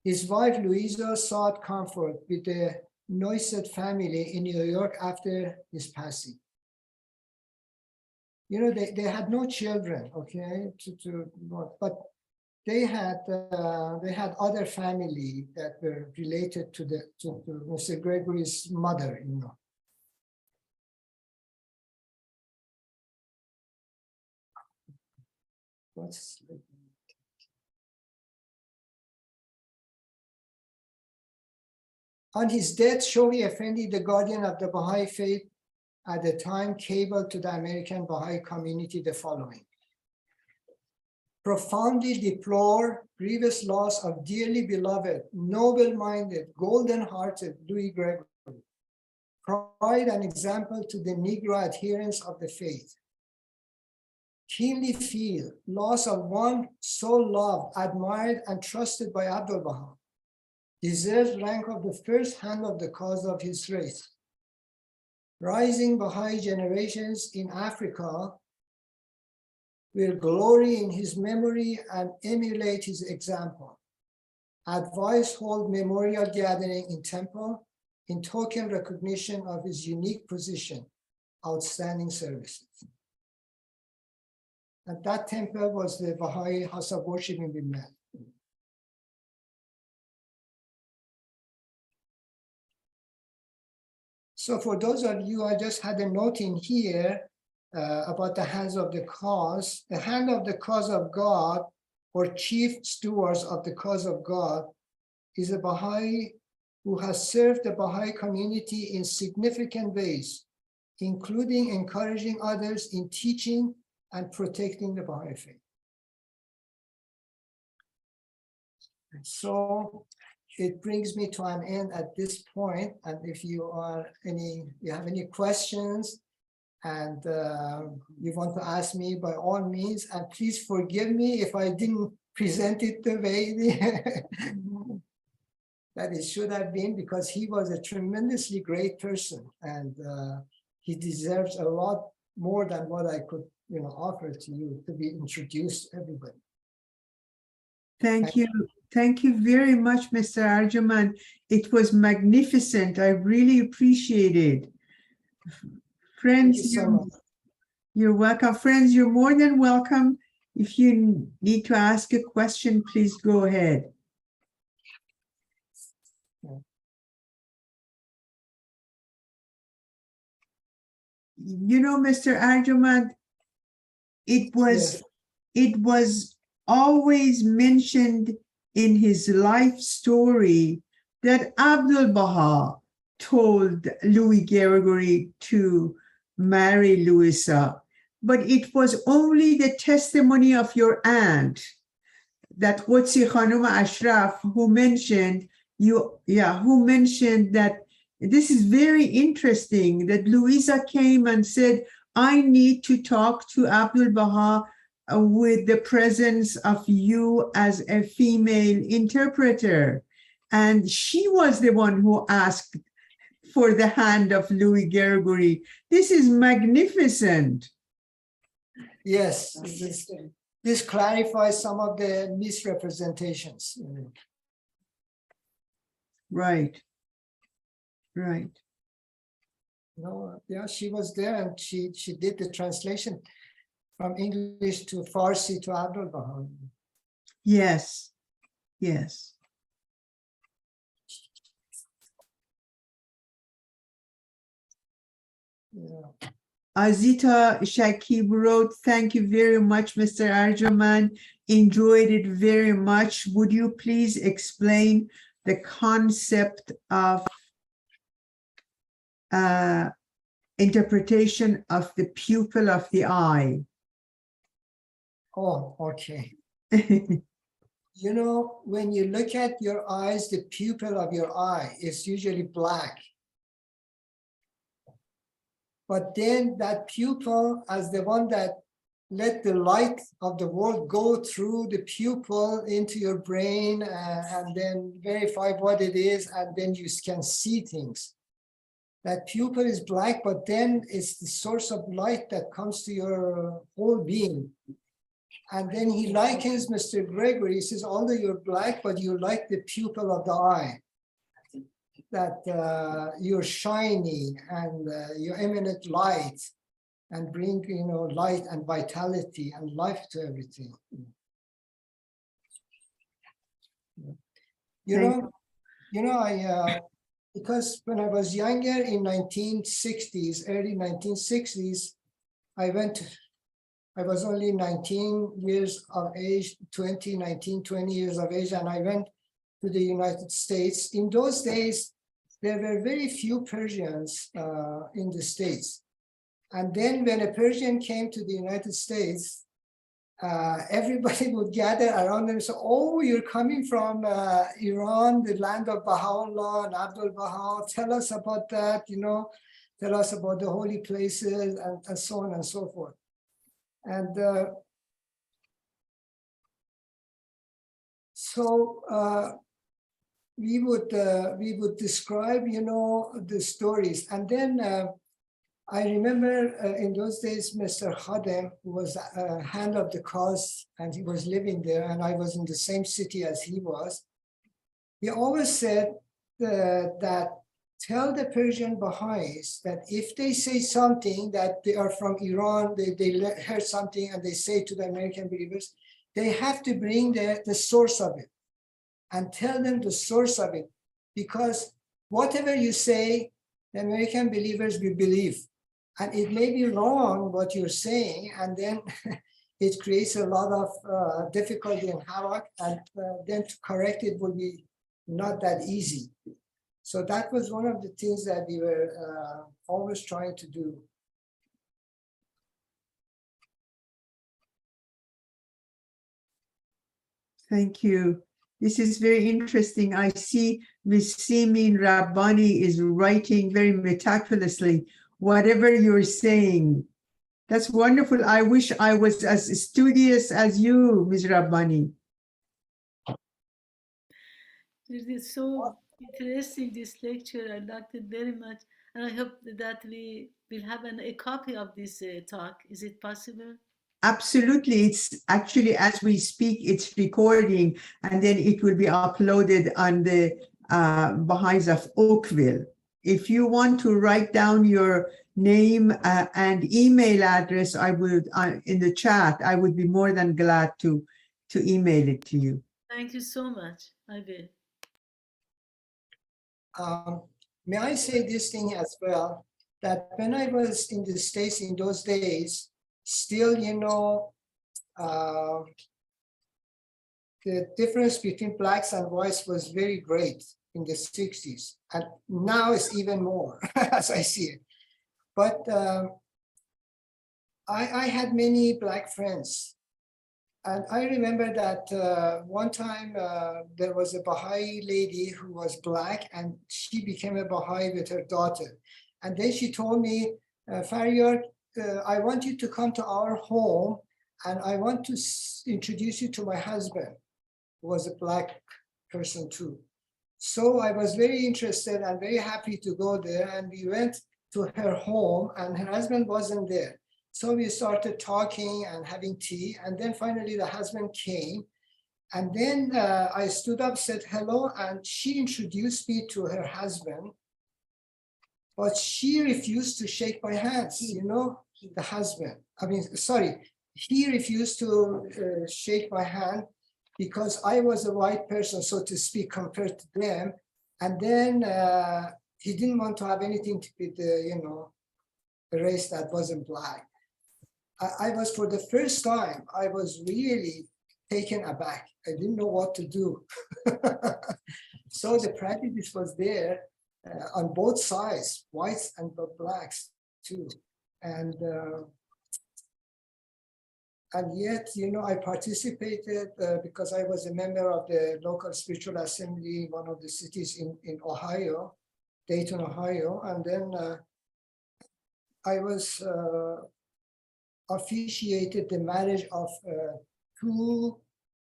His wife, Louisa, sought comfort with the Noisette family in New York after his passing. You know, they had no children, okay, but they had other family that were related to Mr. Gregory's mother, you know. On his death, Shogi Effendi, the guardian of the Baha'i faith at the time, cabled to the American Baha'i community the following: profoundly deplore grievous loss of dearly beloved, noble-minded, golden-hearted Louis Gregory, pride and example to the Negro adherents of the faith. Keenly feel loss of one so loved, admired, and trusted by Abdul Baha. Deserves rank of the first hand of the cause of his race. Rising Baha'i generations in Africa will glory in his memory and emulate his example. Advise hold memorial gathering in temple in token recognition of his unique position, outstanding services. And that temple was the Baha'i house of worship in Bilmel. So for those of you, I just had a note in here about the hands of the cause. The hand of the cause of God, or chief stewards of the cause of God, is a Baha'i who has served the Baha'i community in significant ways, including encouraging others in teaching and protecting the Baha'i faith. And so it brings me to an end at this point. And if you have any questions and you want to ask me, by all means, and please forgive me if I didn't present it the way that it should have been, because he was a tremendously great person, and he deserves a lot more than what I could, offer to you to be introduced to everybody. Thank you. Thank you very much, Mr. Arjomand. It was magnificent. I really appreciate it. Friends, you're welcome. Friends, you're more than welcome. If you need to ask a question, please go ahead. Mr. Arjomand, it was always mentioned in his life story that Abdul Baha told Louis Gregory to marry Louisa, but it was only the testimony of your aunt, that Qudsi Khanum Ashraf, who mentioned that this is very interesting, that Louisa came and said, I need to talk to Abdul Baha with the presence of you as a female interpreter. And she was the one who asked for the hand of Louis Gregory. This is magnificent. Yes, this clarifies some of the misrepresentations. Right. Right. No, yeah, she was there and she did the translation from English to Farsi to Abdul Baha. Yes. Yes. Yeah. Azita Shakib wrote, thank you very much, Mr. Arjomand. Enjoyed it very much. Would you please explain the concept of interpretation of the pupil of the eye? Oh, okay. You know, when you look at your eyes, the pupil of your eye is usually black. But then that pupil, as the one that let the light of the world go through the pupil into your brain and then verify what it is, and then you can see things. That pupil is black, but then it's the source of light that comes to your whole being. And then he likens Mr. Gregory, he says, although you're black, but you like the pupil of the eye. That you're shiny and you emanate light and bring, you know, light and vitality and life to everything. You know, I because when I was younger in 1960s, early 1960s, I was only 19 years of age, 20 years of age, and I went to the United States. In those days, there were very few Persians in the States. And then when a Persian came to the United States, everybody would gather around them and say, oh, you're coming from Iran, the land of Baha'u'llah and Abdul Baha. Tell us about that, you know, tell us about the holy places and so on and so forth. And so we would describe, you know, the stories. And then I remember in those days, Mr. Khadem was hand of the cause, and he was living there, and I was in the same city as he was. He always said that tell the Persian Baha'is that if they say something that they are from Iran, they heard something and they say to the American believers, they have to bring the source of it and tell them the source of it, because whatever you say, the American believers will believe. And it may be wrong what you're saying, and then it creates a lot of difficulty and havoc, and then to correct it will be not that easy. So that was one of the things that we were always trying to do. Thank you. This is very interesting. I see Ms. Simin Rabbani is writing very meticulously whatever you're saying. That's wonderful. I wish I was as studious as you, Ms. Rabbani. It is so interesting, this lecture. I liked it very much. And I hope that we will have a copy of this talk. Is it possible? Absolutely. It's actually, as we speak, it's recording, and then it will be uploaded on the Baha'is of Oakville. If you want to write down your name and email address, I would in the chat, I would be more than glad to email it to you. Thank you so much. I will. May I say this thing as well, that when I was in the States in those days, still, you know, the difference between blacks and whites was very great in the 60s. And now it's even more, as I see it. But I had many black friends. And I remember that one time there was a Baha'i lady who was black, and she became a Baha'i with her daughter. And then she told me, Faryar, I want you to come to our home, and I want to introduce you to my husband, who was a black person too. So I was very interested and very happy to go there, and we went to her home, and her husband wasn't there. So we started talking and having tea, and then finally the husband came. And then I stood up, said hello, and she introduced me to her husband. But she refused to shake my hands, you know, the husband. I mean, sorry, he refused to shake my hand because I was a white person, so to speak, compared to them. And then he didn't want to have anything to do with the, you know, the race that wasn't black. I was, for the first time, I was really taken aback. I didn't know what to do. So the prejudice was there on both sides, whites and blacks too. And yet, you know, I participated because I was a member of the local spiritual assembly in one of the cities in Ohio, Dayton, Ohio. And then I was officiated the marriage of two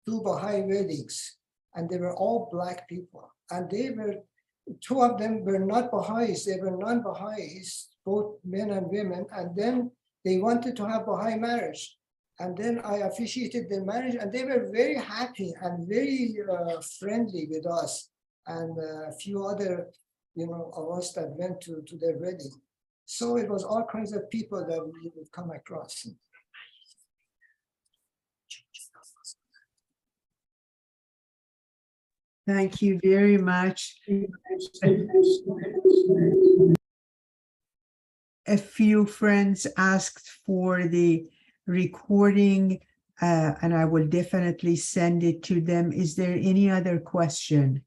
Baha'i weddings, and they were all black people. And they were, two of them were not Baha'is, they were non-Baha'is, both men and women. And then they wanted to have Baha'i marriage. And then I officiated their marriage, and they were very happy and very friendly with us, and a few other, you know, of us that went to their wedding. So it was all kinds of people that we would come across. Thank you very much. A few friends asked for the recording, and I will definitely send it to them. Is there any other question?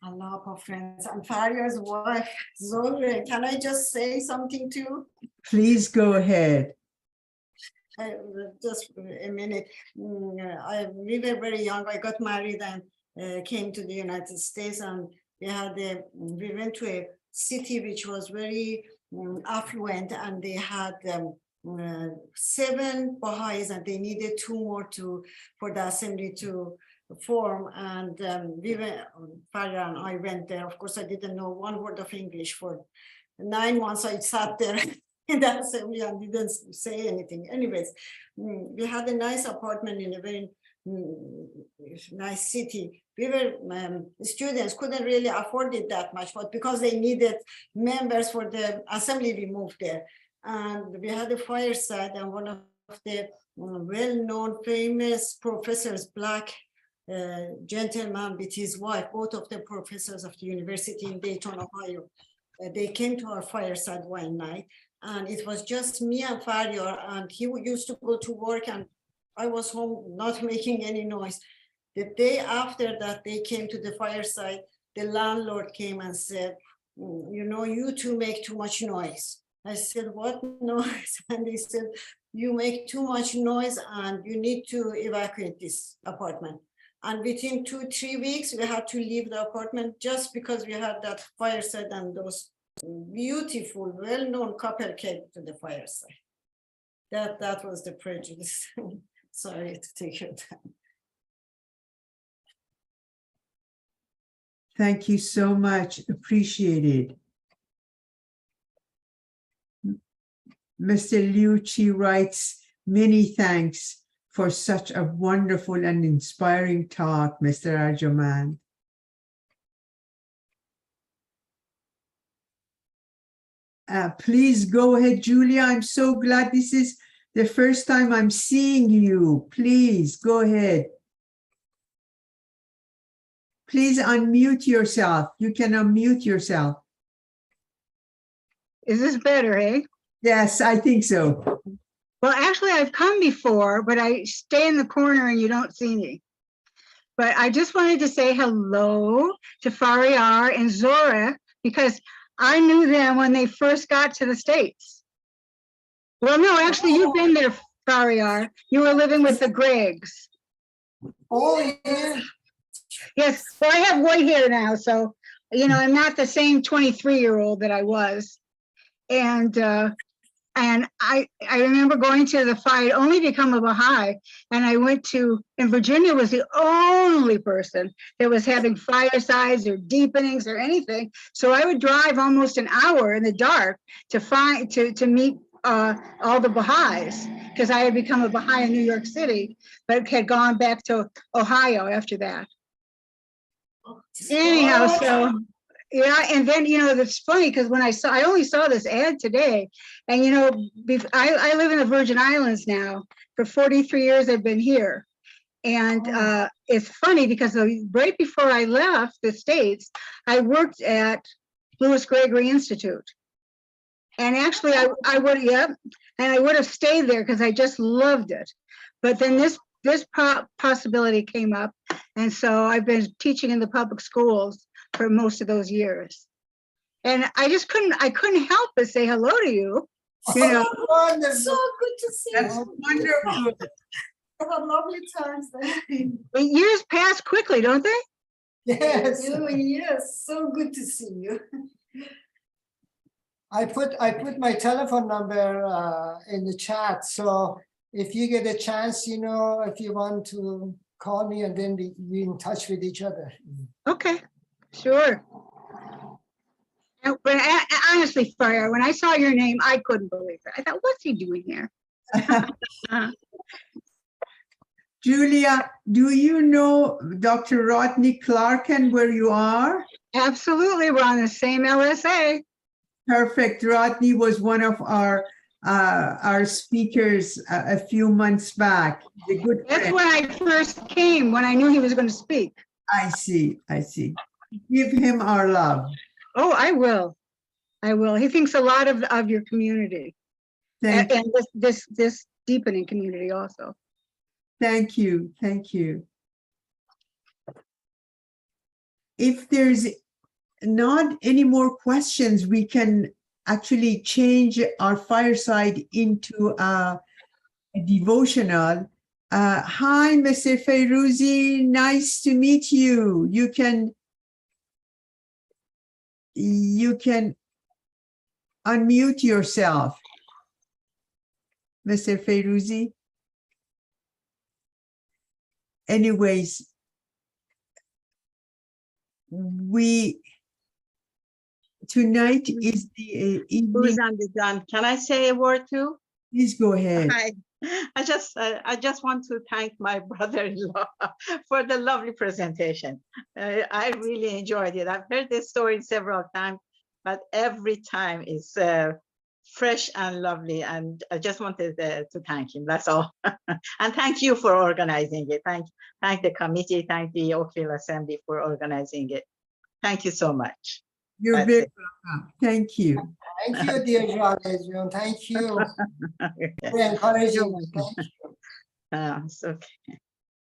Allah, friends. I'm Faryar's wife, Zohre. Can I just say something too? Please go ahead. Just a minute. We were very young. I got married and came to the United States, and we went to a city which was very affluent, and they had 7 Baha'is, and they needed 2 more for the assembly to form. And Faryar and I went there. Of course, I didn't know 1 word of English. For 9 months I sat there in the assembly and didn't say anything. Anyways, we had a nice apartment in a very nice city. We were students, couldn't really afford it that much, but because they needed members for the assembly, we moved there. And we had a fireside, and one of the well-known famous professors, black gentleman with his wife, both of them professors of the university in Dayton, Ohio. They came to our fireside one night, and it was just me and Faryar, and he used to go to work, and I was home not making any noise. The day after that they came to the fireside, the landlord came and said, you know, you two make too much noise. I said, what noise? And he said, you make too much noise and you need to evacuate this apartment. And within 2-3 weeks, we had to leave the apartment just because we had that fireside, and those beautiful, well-known couple came to the fireside. That was the prejudice. Sorry to take your time. Thank you so much. Appreciate it. Mr. Liu Chi writes, many thanks for such a wonderful and inspiring talk, Mr. Arjomand. Please go ahead, Julia. I'm so glad this is the first time I'm seeing you. Please go ahead. Please unmute yourself. You can unmute yourself. Is this better, eh? Yes, I think so. Well, actually, I've come before, but I stay in the corner and you don't see me. But I just wanted to say hello to Faryar and Zohre, because I knew them when they first got to the States. Well, no, actually, you've been there, Faryar. You were living with the Gregs. Oh, yeah. Yes, well, I have white hair now, so, you know, I'm not the same 23-year-old that I was. And And I remember going to the fight, only become a Baha'i. And I went to, and Virginia was the only person that was having firesides or deepenings or anything. So I would drive almost an hour in the dark to meet all the Baha'is, because I had become a Baha'i in New York City, but had gone back to Ohio after that. Anyhow, so yeah, and then, you know, that's funny because when I only saw this ad today, and, you know, I live in the Virgin Islands now. For 43 years, I've been here. And it's funny because right before I left the States, I worked at Louis Gregory Institute. And actually, I would, and I would have stayed there because I just loved it. But then this possibility came up. And so I've been teaching in the public schools for most of those years. And I couldn't help but say hello to you. You know, So good to see That's you. wonderful. Have lovely times there. but years pass quickly, don't they? Yes, Yes, so good to see you. I put my telephone number in the chat. So if you get a chance, you know, if you want to call me and then be in touch with each other. Okay, sure. But honestly, Faryar, when I saw your name, I couldn't believe it. I thought, what's he doing here? Julia, do you know Dr. Rodney Clark and where you are? Absolutely, we're on the same LSA. Perfect. Rodney was one of our speakers a few months back. He's a good That's friend. when I first came, when I knew he was going to speak. I see. I see. Give him our love. Oh, I will. I will. He thinks a lot of your community Thank and this deepening community also. Thank you. Thank you. If there's not any more questions, we can actually change our fireside into a devotional. Hi, Mr. Fairuzi. Nice to meet you. You can unmute yourself, Mr. Fairuzi. Anyways, tonight is the evening. Who's on the gun? Can I say a word too? Please go ahead. Hi. I just want to thank my brother-in-law for the lovely presentation. I really enjoyed it. I've heard this story several times, but every time it's fresh and lovely. And I just wanted to thank him. That's all. And thank you for organizing it. Thank the committee. Thank the Oakville Assembly for organizing it. Thank you so much. You're That's very it. welcome. Thank you. Thank you, dear John. Thank you for encouraging. Thank you. It's okay.